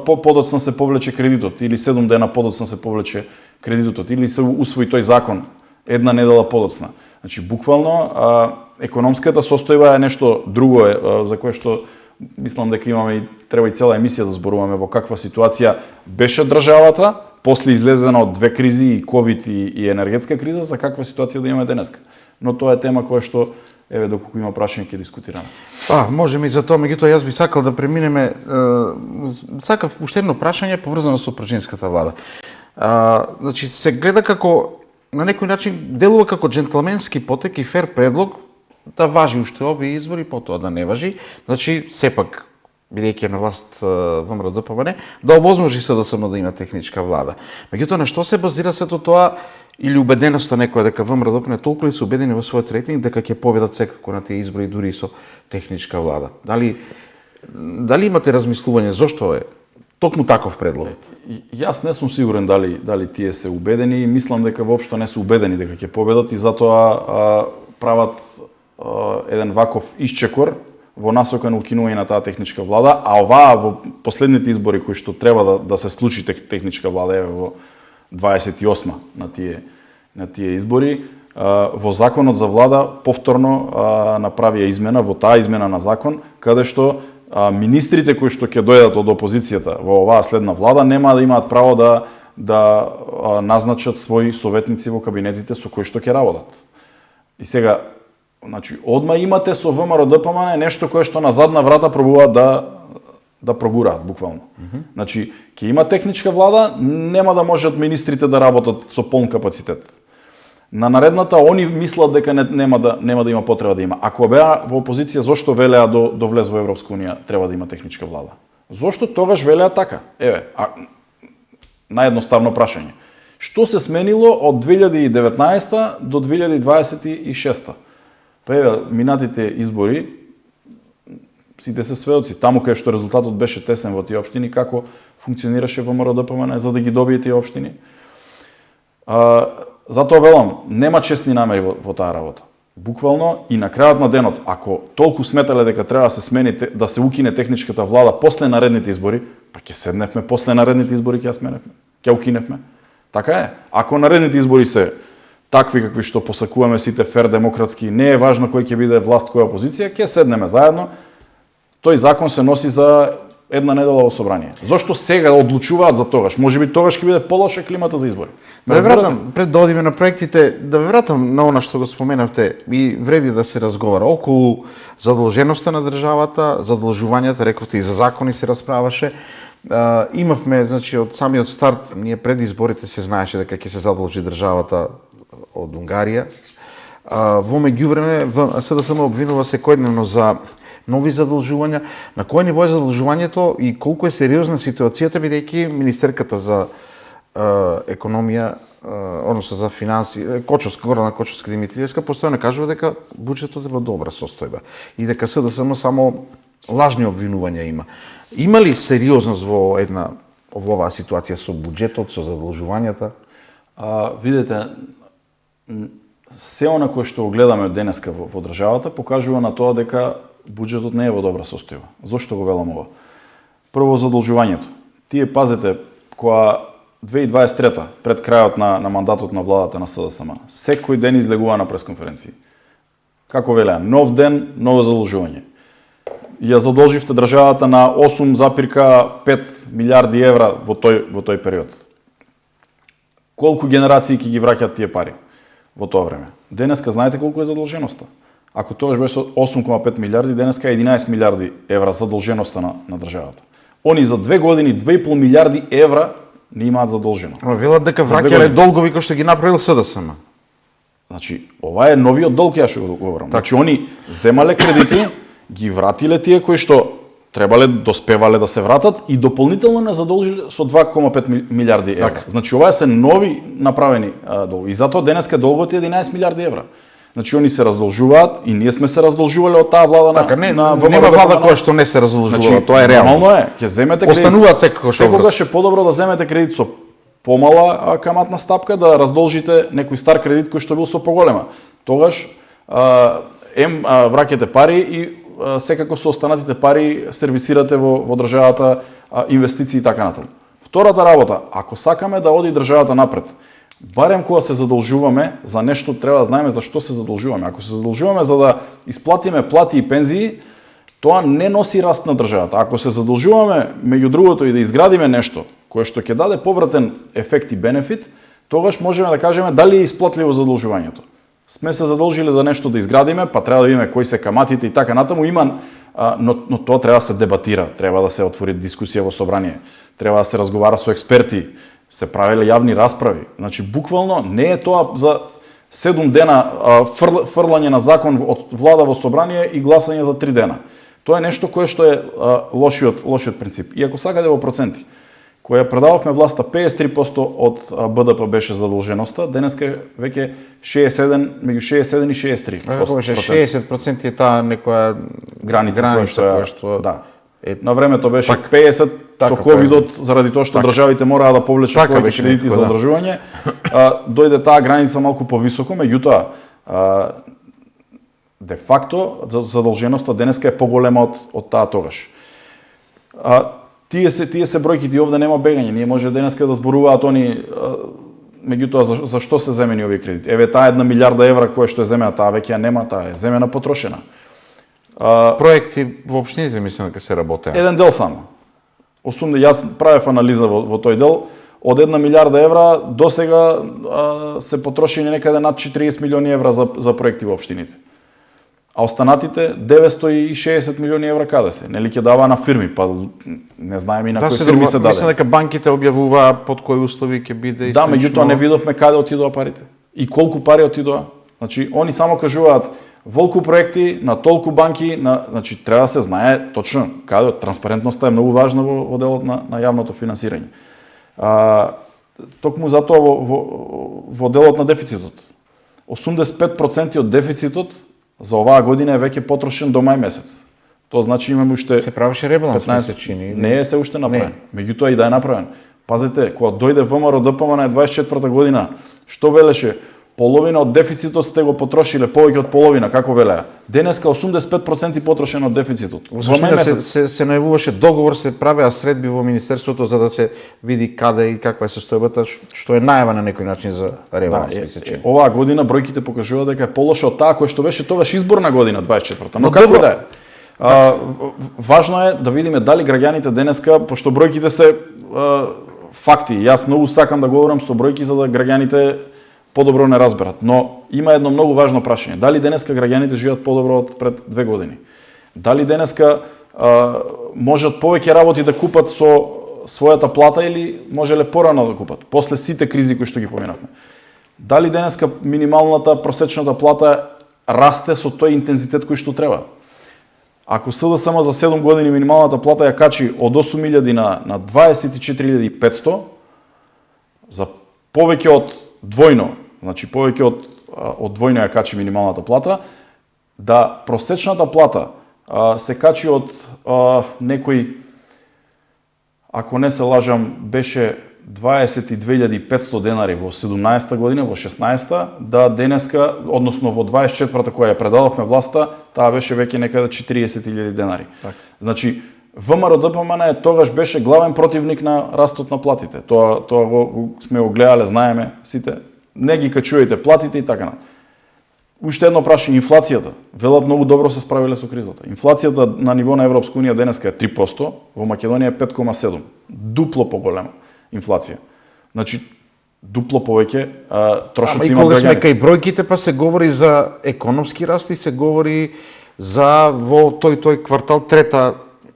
подоцна се повлече кредитот или 7 дена подоцна се повлече кредитот или се усвои тој закон една недела подоцна. Значи буквално економската состојба е нешто друго за кое што мислам дека имаме и треба и цела емисија да зборуваме во каква ситуација беше државата после излезена од две кризи и ковид и енергетска криза, за каква ситуација да имаме денеска. Но тоа е тема која што доколку има прашање ќе дискутираме. Можеме и за тоа, меѓутоа јас би сакал да преминеме сакав уште едно прашање поврзано со пружинската влада. Значи се гледа како на некој начин делува како джентлменски потек и фер предлог да важи уште овие избори, потоа да не важи. Значи сепак бидејќи на власт ВМРО-ДПМН, да овозможи СДСМ да има техничка влада. Меѓутоа на што се базира сето тоа или убеденоста некоја дека ВМРО-ДПМН толку ли се убедени во својот рейтинг дека ќе победат секако на тие избори дури и со техничка влада? Дали имате размислување зошто е токму таков предлог? Јас не сум сигурен дали тие се убедени и мислам дека воопшто не се убедени дека ќе победат и затоа прават еден ваков исчекор во насока на укинување на таа техничка влада, а оваа во последните избори кои што треба да се случи техничка влада во 28 на тие избори, во законот за влада повторно направија измена, во таа измена на закон, каде што министрите кои што ќе дојдат од опозицијата во оваа следна влада нема да имаат право да назначат своји советници во кабинетите со кои што ќе работат. И сега, значи, одма имате со ВМРО-ДПМН нешто кое што на задна врата пробуваат да прогураат, буквално. Значи, ќе има техничка влада, нема да можат министрите да работат со полн капацитет. На наредната, они мислат дека нема да има потреба да има. Ако беа во опозиција, зошто велеа до влез во Европска унија треба да има техничка влада? Зошто тогаш велеа така? Наједноставно прашање. Што се сменило од 2019 до 2026? Минатите избори, сите се сведоци, таму кај што резултатот беше тесен во тие општини, како функционираше ВМРО-ДПМН за да ги добие тие општини. Затоа велам, нема честни намери во таа работа. Буквално и на крајот на денот, ако толку сметале дека треба да се смени, да се укине техничката влада после наредните избори, па ќе седневме после наредните избори ќе ја сменевме, ќе укиневме. Така е. Ако наредните избори се такви какви што посакуваме сите фер демократски, не е важно кој ќе биде власт, која опозиција, ќе седнеме заедно. Тој закон се носи за една недела во собрание. Зошто сега одлучуваат за тогаш? Можеби тогаш ќе биде полоша климата за избори. Да ве вратам, пред да одиме на проектите, да ве вратам на она што го споменавте и вреди да се разговара околу задолженоста на државата, задолжувањата, рековте и за закони се расправаше. Имавме, значи, од самиот старт, ние пред изборите се знаеше дека ќе се задолжи државата од Унгарија. Во меѓувреме, СДСМ обвинува секојдневно за нови задолжувања. На кој ниво е задолжувањето и колку е сериозна ситуацијата, бидејќи министерката за економија, односно за финанси, Горана Кочовска Димитриевска постојано кажува дека буџетот е во добра состојба и дека СДСМ само лажни обвинувања има. Има ли сериозност во оваа ситуација со буџетот, со задолжувањата? Видете, се она кое што го гледаме денеска во државата покажува на тоа дека буџетот не е во добра состојба. Зошто го велам ова? Прво, задолжувањето. Тие пазете, која 2023 пред крајот на мандатот на владата на СДСМ, секој ден излегува на пресконференции. Како велеа, нов ден, ново задолжување. Ја задолживте државата на 8,5 милиарди евра во тој период. Колку генерации ќе ги враќаат тие пари во тоа време? Денеска знаете колку е задолженоста? Ако тоа беше 8,5 милиарди, денеска е 11 милиарди евра задолженоста на државата. Они за 2 години 2,5 милиарди евра не имаат задолжено. Велат дека враќале долгови кои што ги направил СДСМ. Значи, ова е новиот долг, ја што го говорам. Значи, они земале кредити, ги вратиле тие кои што требале, доспевале да се вратат и дополнително не задолжиле со 2,5 милиарди евра. Так. Значи, ова се нови направени долгови. И затоа денеска долгот е 11 милиарди евра. Значи, они се раздолжуваат и ние сме се раздолжувале од таа влада така, на нема влада која што не се раздолжува, значи, тоа е реално. Нормално е, ќе земете кредит. Остануваат секогаш е подобро да земете кредит со помала каматна стапка, да раздолжите некој стар кредит кој што бил со поголема. Тогаш враќате пари и секако со останатите пари сервисирате во државата инвестиции и така натаму. Втората работа, ако сакаме да оди државата напред, барем кога се задолжуваме за нешто, треба да знаеме за што се задолжуваме. Ако се задолжуваме за да исплатиме плати и пензии, тоа не носи раст на државата. Ако се задолжуваме меѓу другото и да изградиме нешто кое што ќе даде повратен ефект и бенефит, тогаш можеме да кажеме дали е исплатливо задолжувањето. Сме се задолжили да нешто да изградиме, па треба да видиме кои се каматите и така натаму, но тоа треба да се дебатира, треба да се отвори дискусија во собрание, треба да се разговара со експерти, се правеле јавни расправи. Значи, буквално не е тоа за 7 дена фрлање на закон од влада во собрание и гласање за 3 дена. Тоа е нешто кое што е лошиот принцип. И ако сакате во проценти, која предававме власта 53% од БДП беше задолженоста, денеска е веќе 67, меѓу 67 и 63%. 60% е таа некоја граница која што да. На времето беше 50 со ковидот, заради тоа што државите мораа да повлечат повеќе кредити за одржување. Дојде таа граница малку повисоко, меѓутоа де факто задолженоста денеска е поголема од таа тогаш. Тие се бројките и овде нема бегање. Ние може денеска да зборуваат они меѓутоа за што се земени овие кредити. Еве таа 1 милиарда евра која што е земена, таа веќе нема, таа е земена потрошена. Проекти во општините мислам дека се работеа. Еден дел само. Јас правев анализа во тој дел. Од 1 милиарда евра до сега се потрошени некаде над 40 милиони евра за проекти во општините. А останатите 960 милиони евра каде се? Нели ќе дава на фирми, па не знаеме и на кои фирми се даде. Мислам дека банките објавуваа под кои услови ќе биде. Да, меѓутоа не видовме каде отидоа парите и колку пари отидоа. Значи они само кажуваат волку проекти на толку банки, значи треба да се знае точно каде. Транспарентноста е многу важна во делот на јавното финансирање. Токму затоа во делот на дефицитот. 85% од дефицитот за оваа година е веќе потрошен до мај месец. Тоа значи имаме уште се правеше ребаланс 15 чини. Не е се уште направен. Меѓутоа и да е направен. Пазете, кога дојде ВМРО ДПМН 24 година, што велеше? Половина од дефицитот сте го потрошиле, повеќе од половина, како велеа. Денеска 85% потрошен од дефицитот. Во мај месец се најавуваше договор, се правеа средби во министерството за да се види каде и каква е состојбата, што е најава на некој начин за ребаланс, мислече. Оваа година бројките покажуваат дека е полоша од таа која што беше тогаш изборна година 24-та. Но како да е? Важно е да видиме дали граѓаните денеска, пошто бројките се факти. Јас многу сакам да говорам со бројки за да граѓаните подобро не разберат, но има едно многу важно прашање. Дали денеска граѓаните живеат подобро од пред 2 години? Дали денеска можат повеќе работи да купат со својата плата или можеле порано да купат, после сите кризи кои што ги поминавме? Дали денеска минималната просечната плата расте со тој интензитет кој што треба? Ако СДСМ за 7 години минималната плата ја качи од 8.000 на 24.500, за повеќе од двојно, значи повеќе од двојно ја качи минималната плата, да просечната плата се качи од некој, ако не се лажам, беше 22.500 денари во 17-та година, во 16-та, да денеска, односно во 24-та која ја предадовме власта, таа беше веќе некаде 40.000 денари. Так. Значи, ВМРО-ДПМН тогаш беше главен противник на растот на платите. Тоа го сме го гледале, знаеме сите. Не ги качувајте платите и така натаму. Уште едно прашање, инфлацијата. Велат многу добро се справиле со кризата. Инфлацијата на ниво на Европска унија денеска е 3%, во Македонија е 5,7%. Дупло поголема инфлација. Значи, дупло повеќе трошоци имаат граѓани. И кога сме граѓани. кај бројките, па се говори за економски раст и се говори за во тој квартал трета,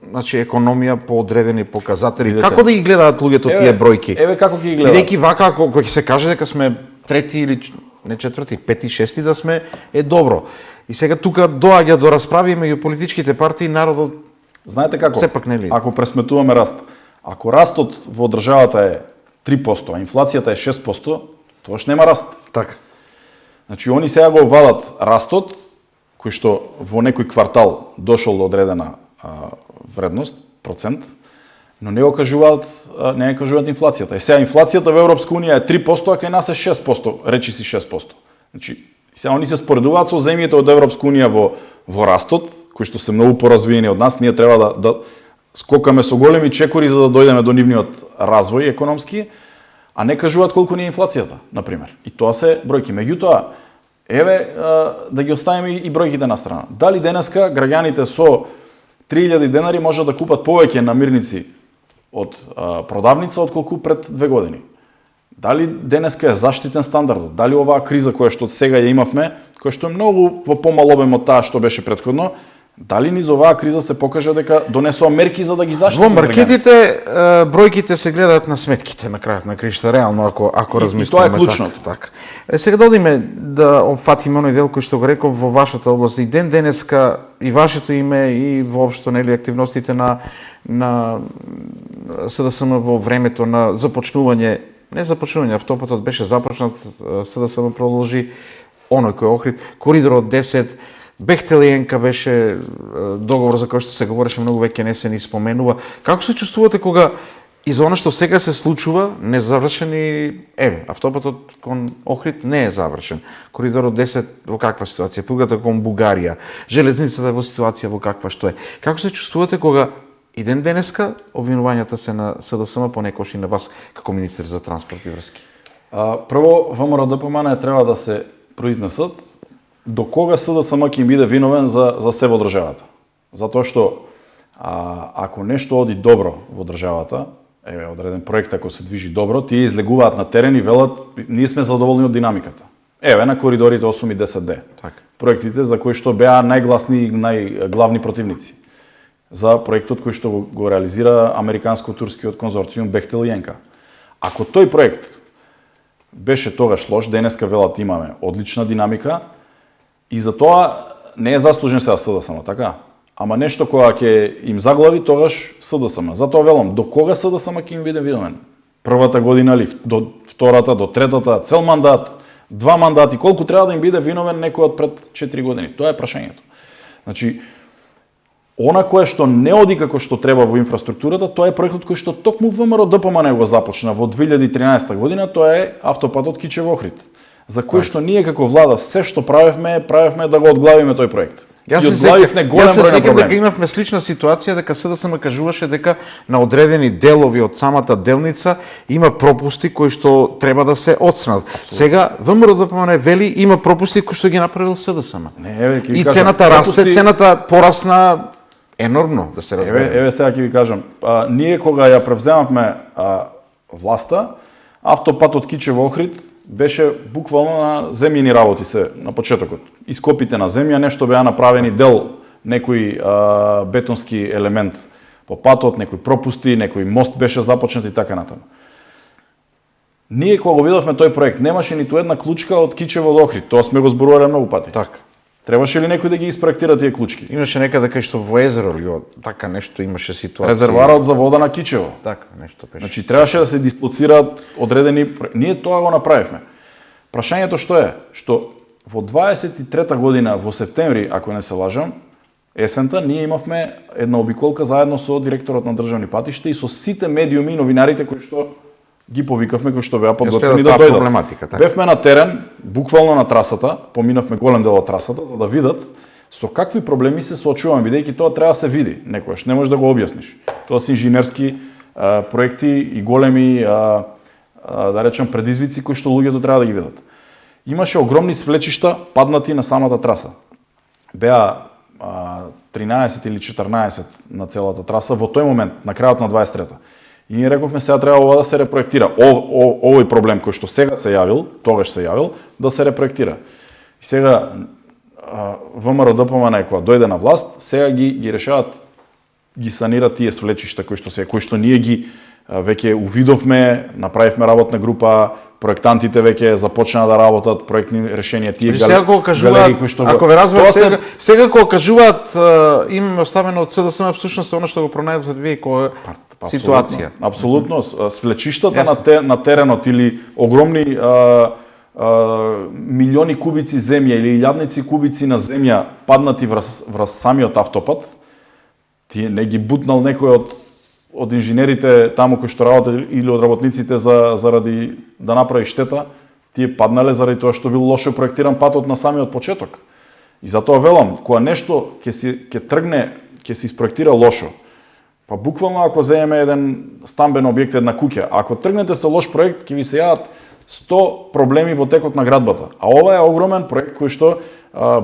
значи економија по одредени показатели. Видете. Како да ги гледаат луѓето тие бројки? Еве како ги гледаат. Бидејќи вака, кога ќе се каже дека сме трети или не четврти, пети, шести, да сме, е добро. И сега тука доаѓа до расправи меѓу политичките партии, народот. Знаете како? Сепак нели? Ако пресметуваме раст, ако растот во државата е 3%, а инфлацијата е 6%, тогаш нема раст. Така. Значи, они сега го вадат растот, кој што во некој квартал дошол до одредена вредност, процент, но не го кажуваат инфлацијата. И сега инфлацијата во Европска унија е 3%, а кај нас е 6%, речи си 6%. Значи, сега они се споредуваат со земјите од Европска унија во растот, кои што се многу поразвиени од нас, ние треба да скокаме со големи чекори за да дојдеме до нивниот развој економски, а не кажуваат колку ни е инфлацијата, на пример. И тоа се бројки. Меѓутоа, еве да ги оставиме и бројките на страна. Дали денеска граѓаните со 3.000 денари може да купат повеќе намирници од продавница отколку пред 2 години? Дали денеска е заштитен стандардот? Дали оваа криза која што од сега ја имавме, која што е многу во помал обем од таа што беше претходно, дали низ оваа криза се покажа дека донесува мерки за да ги заштити? Во маркетите бројките се гледаат на сметките на крајот на кришта, реално ако размислиме тоа е клучното. така. Сега да одиме да опфатиме оној дел кој што го реков во вашата област. И денеска и вашето име и воопшто нели активностите на СДСМ во времето на започнување, автопатот беше започнат, СДСМ продолжи, оној кој е Охрид, коридорот 10, Бехтелиенка беше договор за кој што се говореше многу, веќе не се ни споменува. Како се чувствувате кога и за она што сега се случува, незавршен и автопатот кон Охрид не е завршен. Коридорот 10 во каква ситуација? Пругата кон Бугарија, железницата во ситуација во каква што е. Како се чувствувате кога и денеска обвинувањата се на СДСМ, понекогаш и на вас како министер за транспорт и врски? Прво, ВМРО-ДПМН треба да се произнесат до кога СДСМ ќе им биде виновен за се во државата. Затоа што ако нешто оди добро во државата, одреден проект ако се движи добро, тие излегуваат на терен и велат ние сме задоволни од динамиката. На коридорите 8 и 10D. Така. Проектите за кои што беа најгласни и најглавни противници. За проектот кој што го реализира американско-турскиот конзорциум Бехтелиенка. Ако тој проект беше тогаш лош, денеска велат имаме одлична динамика, и за тоа не е заслужен сега СДСМ, така? Ама нешто кога ќе им заглави, тогаш СДСМ. Затоа велам, до кога СДСМ ќе им биде виновен? Првата година ли, до втората, до третата, цел мандат, 2 мандати, колку треба да им биде виновен некој од пред 4 години? Тоа е прашањето. Значи, она кое што не оди како што треба во инфраструктурата, тоа е проектот кој што токму ВМРО-ДПМН го започна во 2013 година, тоа е автопатот Кичево-Охрид, за кој што ние како влада се што правевме да го одглавиме тој проект. Јас се сеќавам дека имавме слична ситуација, дека СДСМ кажуваше дека на одредени делови од самата делница има пропусти кои што треба да се отстранат. Сега ВМРО-ДПМН вели има пропусти кои што ги направил СДСМ. И цената расте, цената порасна енормно, да се разбере. Еве сега ќе ви кажам, ние кога ја превземавме власта, автопатот Кичево-Охрид беше буквално на земјени работи се на почетокот. Ископите на земја, нешто беа направени дел, некој бетонски елемент по патот, некои пропусти, некој мост беше започнат и така натаму. Ние кога го видовме тој проект, немаше ниту една клучка од Кичево до Охрид, тоа сме го зборувале многу пати. Така. Требаше ли некој да ги испроектира тие клучки? Имаше некаде кај што во езеро или така нешто имаше ситуација. Резерварот за вода на Кичево. Така нешто беше. Значи требаше да се дислоцираат одредени, ние тоа го направивме. Прашањето што е? Што во 23-та година во септември, ако не се лажам, есента ние имавме една обиколка заедно со директорот на државни патишта и со сите медиуми и новинарите кои што ги повикавме, кои што беа подготвени да дојдат. Проблематика, така. Бевме на терен, буквално на трасата, поминавме голем дел од трасата за да видат со какви проблеми се соочуваме, бидејќи тоа треба да се види некојаш, не можеш да го објасниш. Тоа се инженерски проекти и големи да речем предизвици кои што луѓето треба да ги видат. Имаше огромни свлечишта паднати на самата траса. Беа 13 или 14 на целата траса во тој момент, на крајот на 23-та. И ние рековме сега треба ова да се репроектира. Овој проблем кој што сега се јавил, тогаш се јавил, да се репроектира. И сега ВМРО ДПМН кога дојде на власт, сега ги решават, ги санираат тие свлечишта кои што ние ги веќе увидовме, направивме работна група, проектантите веќе започнаа да работат проектни решенија, тие сега кога кажуваат, ако ве разберам, сега кога кажуваат им оставено од СДСМ, всушност она што го пронајдовте вие која ситуација. Апсолутно, свлечиштата на теренот или огромни милиони кубици земја или илјадници кубици на земја паднати врз самиот автопат, тие не ги бутнал некој од инженерите таму кои што работат или од работниците заради да направи штета, тие паднале заради тоа што бил лошо проектиран патот на самиот почеток. И затоа велам, кога нешто ќе тргне, ќе се испроектира лошо, па буквално ако земеме еден стамбен објект, една куќа, ако тргнете со лош проект, ќе ви се јават 100 проблеми во текот на градбата. А ова е огромен проект кој што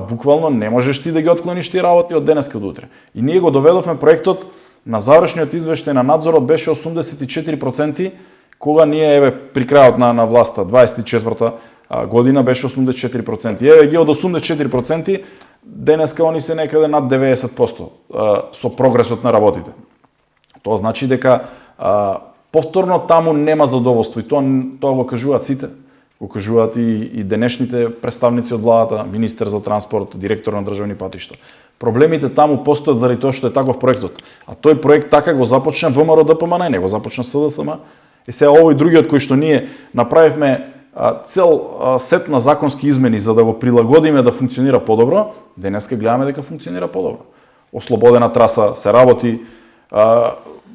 буквално не можеш ти да ги отклониш тие работи од денеска до утре. И ние го доведовме проектот на завршниот извештај на надзорот беше 84%, кога ние еве при крајот на власта 24-та година беше 84%. И еве ги од 84% денеска они се некаде над 90% со прогресот на работите. Тоа значи дека повторно таму нема задоволство и тоа го кажуваат сите. Го кажуваат и денешните представници од владата, министер за транспорт, директор на државни патишта. Проблемите таму постојат заради тоа што е таков проектот. А тој проект така го започна ВМРО ДПМН, не го започна СДСМ. И сега овој другиот кој што ние направивме цел сет на законски измени за да го прилагодиме да функционира подобро, денеска гледаме дека функционира подобро. Ослободена траса се работи,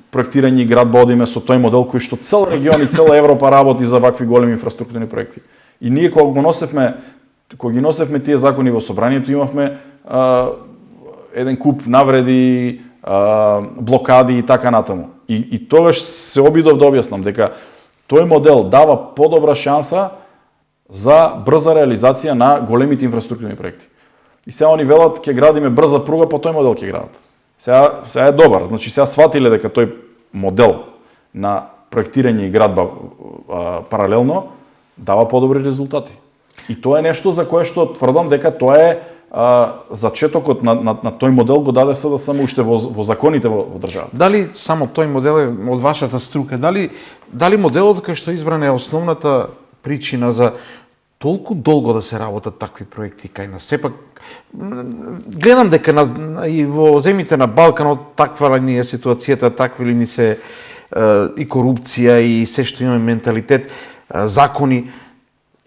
проектирање и градба одиме со тој модел кој што цел регион и цела Европа работи за вакви големи инфраструктурни проекти. И ние кога ги носевме тие закони во собранието, имавме еден куп навреди, блокади и така натаму. И тогаш се обидов да објаснам дека тој модел дава подобра шанса за брза реализација на големите инфраструктурни проекти. И сега они велат ќе градиме брза пруга, по тој модел ќе градат. Сега е добар, значи сега сватиле дека тој модел на проектирање и градба паралелно дава подобри резултати. И тоа е нешто за кое што тврдам дека тоа е зачетокот на тој модел го даде СДСМ уште во законите во државата. Дали само тој модел е од вашата струка? Дали моделот кој што избран е основната причина за толку долго да се работат такви проекти кај нас? Сепак гледам дека и во земите на Балканот таква ли ни е ситуацијата, такви ли ни се и корупција и се што имаме менталитет, закони,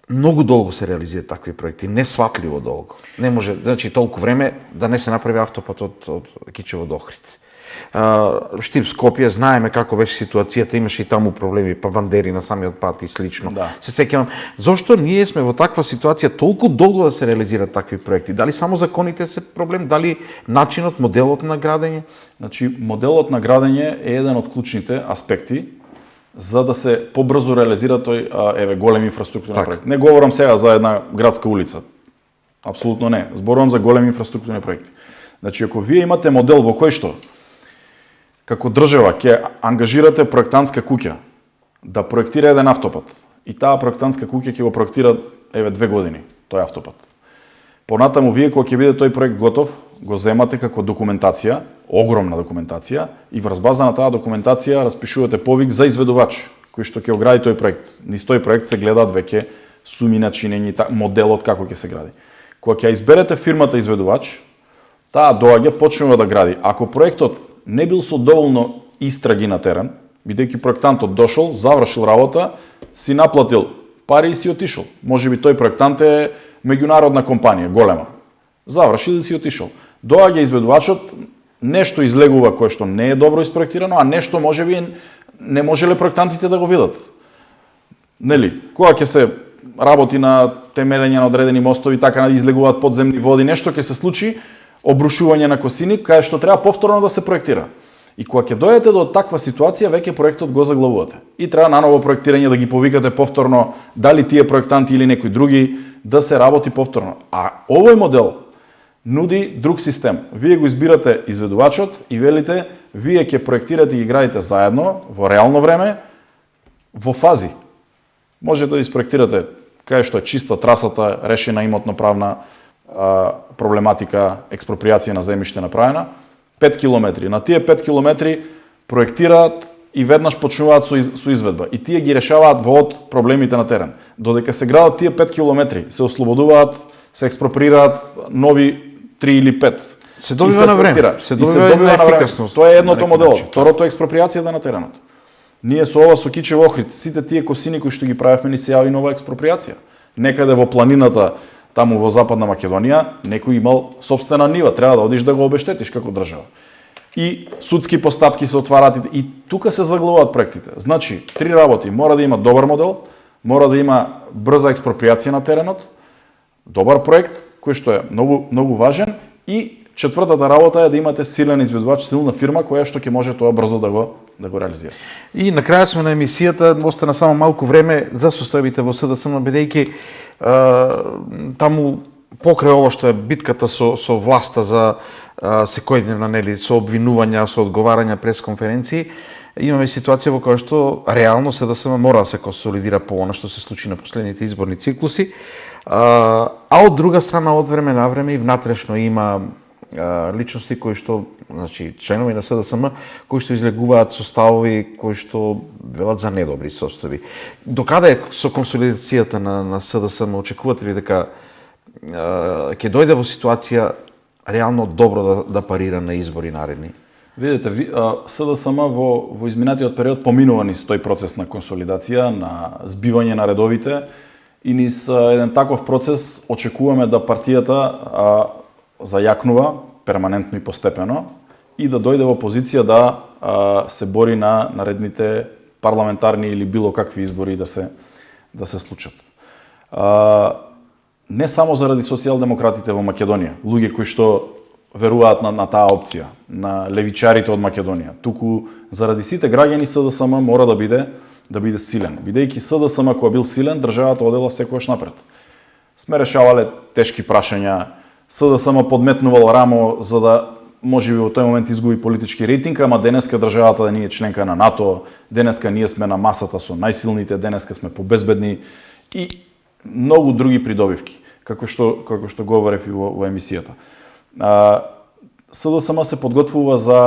многу долго се реализираат такви проекти, несватливо долго. Не може, значи толку време да не се направи автопат од Кичево до Охрид. Штип Скопје, знаеме како беше ситуацијата, имаше и таму проблеми, па бандери на самиот пат и слично. Да. Се сеќавам, зошто ние сме во таква ситуација толку долго да се реализираат такви проекти? Дали само законите се проблем, дали начинот, моделот на градење? Значи, моделот на градење е еден од клучните аспекти за да се побрзо реализира тој голем инфраструктурен проект. Не говорам сега за една градска улица. Апсолутно не. Зборувам за големи инфраструктурни проекти. Значи, ако вие имате модел во кој што како држава ќе ангажирате проектантска куќа да проектира еден автопат и таа проектантска куќа ќе го проектира 2 години тој автопат. Понатаму вие кога ќе биде тој проект готов, го земате како документација, огромна документација, и врз база на таа документација распишувате повик за изведувач кој што ќе огради тој проект. Низ тој проект се гледаат веќе суми начинени, моделот како ќе се гради. Кога ќе изберете фирмата изведувач, таа доаѓа, почнува да гради. Ако проектот не бил со доволно истраги на терен, бидејќи проектантот дошол, завршил работа, си наплатил пари и си отишол. Можеби тој проектант е меѓународна компанија, голема. Завршил и си отишол. Доаѓа изведувачот, нешто излегува кое што не е добро испроектирано, а нешто можеби не можеле проектантите да го видат. Нели? Кога ќе се работи на темелење на одредени мостови, така излегуваат подземни води, нешто ќе се случи, обрушување на косини, кај што треба повторно да се проектира. И кога ќе дојдете до таква ситуација, веќе проектот го заглавувате. И треба наново проектирање да ги повикате повторно, дали тие проектанти или некои други, да се работи повторно. А овој модел нуди друг систем. Вие го избирате изведувачот и велите, вие ќе проектирате и ги градите заедно, во реално време, во фази. Можете да испроектирате кај што е чиста трасата, решена имотно-правна проблематика, експроприација на земјиште направена, 5 километри. На тие 5 километри проектираат и веднаш почнуваат со изведба. И тие ги решаваат во од проблемите на терен. Додека се градат тие 5 километри, се ослободуваат, се експроприираат нови 3 или 5. Се добива на време. Се добива на ефикасност. Тоа е едното моделот. Второто е експроприацијата на теренот. Ние со ова со Кичев Охрид, сите тие косини кои што ги правевме, ни се јави нова експроприација. Некаде во планината, таму во Западна Македонија, некој имал сопствена нива, треба да одиш да го обештетиш како држава. И судски постапки се отвараат и тука се заглавуваат проектите. Значи, три работи: мора да има добар модел, мора да има брза експроприација на теренот, добар проект кој што е многу важен, и четвртата работа е да имате силен изведувач, силна фирма која што ќе може тоа брзо да го реализира. И на крајот сме на емисијата, остана само малку време за состојбите во СДСМ, бидејќи таму покрај ова што е битката со власта за секојдневна, нели, со обвинувања, со одговарања прес конференции, имаме ситуација во која што реално СДСМ мора да се консолидира по она што се случи на последните изборни циклуси, а од друга страна од време на време и внатрешно има личности кои што, значи членови на СДСМ, кои што излегуваат со ставови кои што велат за недобри состојби. Докаде со консолидацијата на СДСМ очекувате ли дека ќе дојде во ситуација реално добро да парира на избори наредни? Видете, СДСМ во изминатиот период поминува низ тој процес на консолидација, на збивање на редовите, и низ еден таков процес очекуваме да партијата зајакнува перманентно и постепено и да дојде во позиција да се бори на наредните парламентарни или било какви избори да се случат. Не само заради социјалдемократите во Македонија, луѓе кои што веруваат на таа опција, на левичарите од Македонија, туку заради сите граѓани СДСМ мора да биде силен. Бидејќи СДСМ кога бил силен, државата одела секогаш напред. Сме решавале тешки прашања, СДСМ подметнувал рамо за да можеби во тој момент изгуби политички рейтинг, ама денеска државата да ние членка на НАТО, денеска ние сме на масата со најсилните, денеска сме побезбедни и многу други придобивки, како што говорев и во емисијата. СДСМ се подготвува за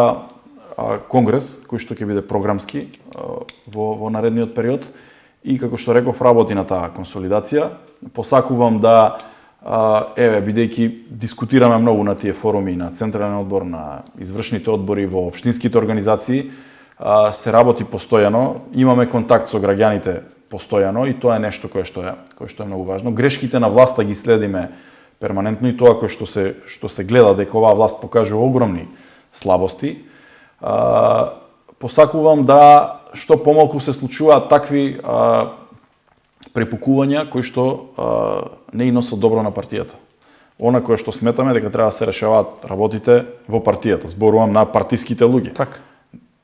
конгрес кој што ќе биде програмски во наредниот период и, како што реков, работи на таа консолидација. Посакувам да бидејќи дискутираме многу на тие форуми, на Централен одбор, на извршните одбори, во општинските организации, се работи постојано, имаме контакт со граѓаните постојано и тоа е нешто кое што е многу важно. Грешките на власта ги следиме перманентно и тоа што се гледа дека оваа власт покажува огромни слабости. Посакувам да што помалку се случуваат такви препукувања кои што не и носат добро на партијата. Она кое што сметаме дека треба да се решаваат работите во партијата. Зборувам на партиските луѓе. Така.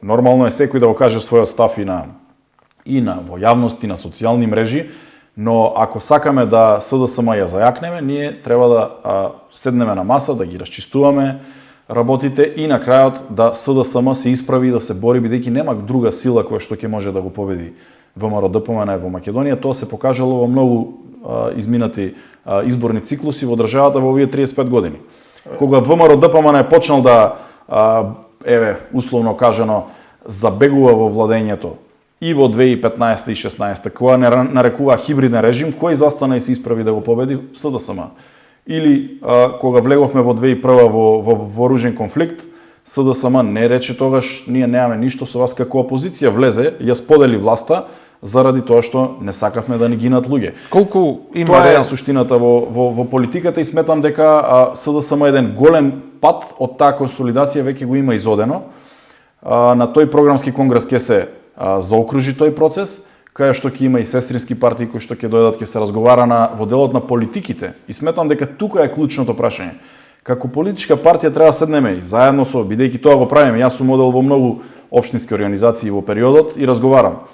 Нормално е секој да го каже својот став и во јавност и на социјални мрежи, но ако сакаме да СДСМ ја зајакнеме, ние треба да седнеме на маса, да ги расчистуваме работите и на крајот да СДСМ се исправи да се бори, бидејќи нема друга сила која што ќе може да го победи ВМРО-ДПМН во Македонија. Тоа се покажало во многу изминати изборни циклуси во државата во овие 35 години. Кога ВМРО-ДПМН е почнал да условно кажано забегува во владењето и во 2015 и 16, кога нарекува хибриден режим, кој застана и се исправи да го победи? СДСМ. Или кога влеговме во 2001 во вооружен конфликт, СДСМ не рече тогаш ние немаме ништо со вас како опозиција, влезе, ја сподели власта заради тоа што не сакавме да ни гинат луѓе. Колку има Тоа е суштината во политиката и сметам дека СДСМ еден голем пат од таа консолидација веќе го има изодено. На тој програмски конгрес ќе се заокружи тој процес, кај што ќе има и сестрински партии кои што ќе дојдат, ќе се разговара во делот на политиките. И сметам дека тука е клучното прашање. Како политичка партија треба да седнеме и заедно со, бидејќи тоа го правиме, јас сум одел во многу општински организации во периодот и разговарам.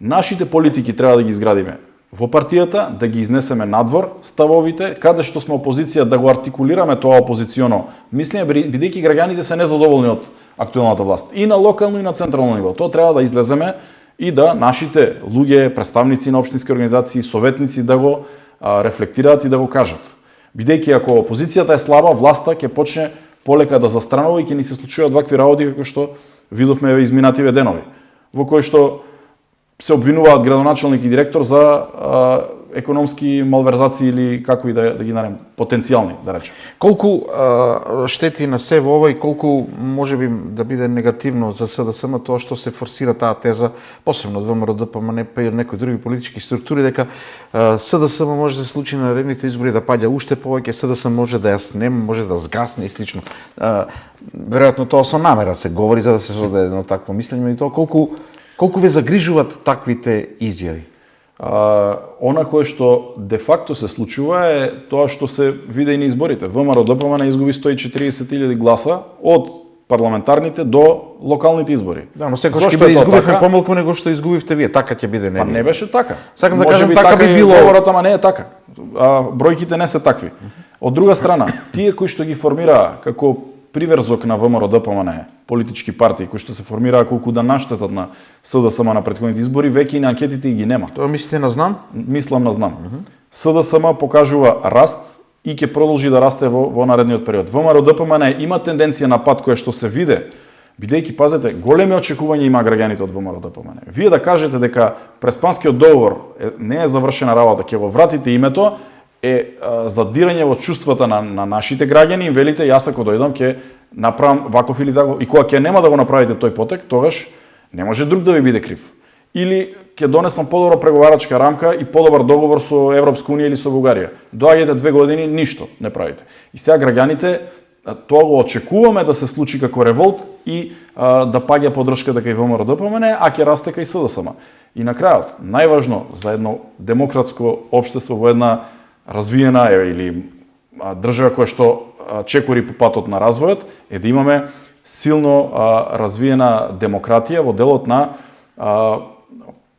Нашите политики треба да ги изградиме во партијата, да ги изнесеме надвор ставовите, каде што сме опозиција да го артикулираме тоа опозиционо мислење, бидејќи граѓаните се незадоволни од актуелната власт. И на локално и на централно ниво. Тоа треба да излеземе и да нашите луѓе, представници на општински организации, советници да го рефлектираат и да го кажат. Бидејќи ако опозицијата е слаба, власта ќе почне полека да застранува и ќе ни се случуваат вакви работи како што видовме во изминативе денови, во кои што се обвинуваат градоначелник и директор за економски малверзации или како и да ги наречем, потенцијални, да речем. Колку штети на се во ова и колку можеби да биде негативно за СДСМ тоа што се форсира таа теза, посебно од ВМРО, ДПМН, па и од некои други политички структури, дека СДСМ може да се случи на наредните избори да паѓа уште повеќе, СДСМ може да ја снеме, може да згасне и слично. Веројатно тоа со намера се говори за да се создаде едно такво мислење, и тоа колку ве загрижуваат таквите изјави? Она кое што де факто се случува е тоа што се виде и на изборите. ВМРО ДПМН изгуби 140.000 гласа од парламентарните до локалните избори. Да, но секогаш ќе биде изгубивме помалку него што изгубивте вие. Така ќе биде, не? Па не беше така. Сакам да кажам така би било. Говорот, ама не е така. Бројките не се такви. Од друга страна, тие кои што ги формираа како приврзок на ВМРО ДПМН политички партии кои што се формираа колку да наштетат на СДСМ на претходните избори, веќе и на анкетите ги нема. Тоа мислите на знам? Мислам на знам. СДСМ покажува раст и ќе продолжи да расте во наредниот период. ВМРО ДПМН има тенденција на пат која што се виде, бидејќи пазете, големи очекувања има граѓаните од ВМРО ДПМН. Вие да кажете дека Преспанскиот договор не е завршена работа, ќе го вратите името, е задирање во чувствата на нашите граѓани и велите јас ако дојдам ќе направам ваков или тако, и кога ќе нема да го направите тој потек, тогаш не може друг да ви биде крив. Или ќе донесам подобра преговарачка рамка и подобар договор со Европска унија или со Бугарија. Доаѓате 2 години, ништо не правите. И сега граѓаните тоа го очекуваме да се случи како револт и да паѓа поддршка дека и ВМРО ДПМН, а ќе расте кај СДСМ. И на крајот, најважно за едно демократско општество во една развиена или држава која што чекори по патот на развојот е да имаме силно развиена демократија во делот на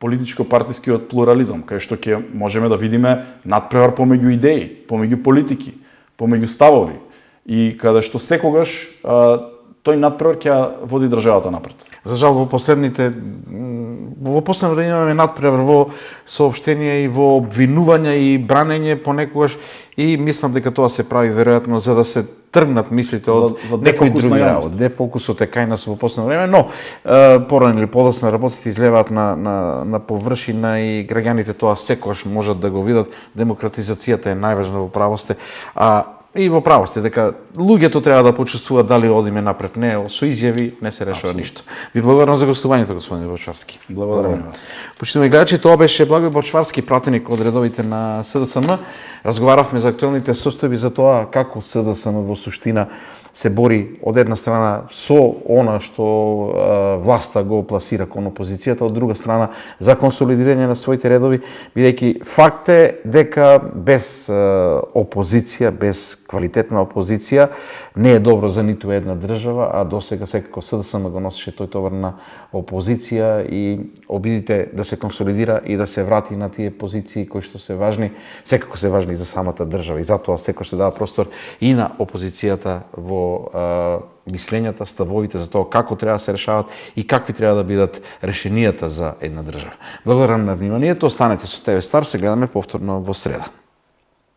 политичко-партискиот плурализам, кај што ќе можеме да видиме надпревар помеѓу идеи, помеѓу политики, помеѓу ставови и каде што секогаш тој надпревар ќе води државата напред. За жал во последно време имаме надпревар во соопштенија и во обвинувања и бранење понекогаш и мислам дека тоа се прави веројатно за да се тргнат мислите од некои други работи. Дефокусот е кај нас во последно време, но порано или подоцна работите излеваат на површина и граѓаните тоа секогаш можат да го видат. Демократизацијата е најважна во правосте, и во право сте дека луѓето треба да почувствуваат дали одиме напред. Не, со изјави не се решава ништо. Ви благодарам за гостувањето, господин Бочварски. Благодарам и вас. Почитувани гледачи, тоа беше Благој Бочварски, пратеник од редовите на СДСМ. Разговаравме за актуелните состојби, за тоа како СДСМ во суштина се бори од една страна со она што власта го пласира кон опозицијата, од друга страна за консолидирање на своите редови, бидејќи факт е дека без опозиција, без квалитетна опозиција, не е добро за ниту една држава, а досега секако СДСМ го носеше тој товар на опозиција и обидите да се консолидира и да се врати на тие позиции кои што се важни, секако се важни за самата држава и затоа секој се дава простор и на опозицијата во мислењата, ставовите за тоа како треба да се решават и какви треба да бидат решенијата за една држава. Благодарам на вниманието, останете со ТВ Стар, се гледаме повторно во среда.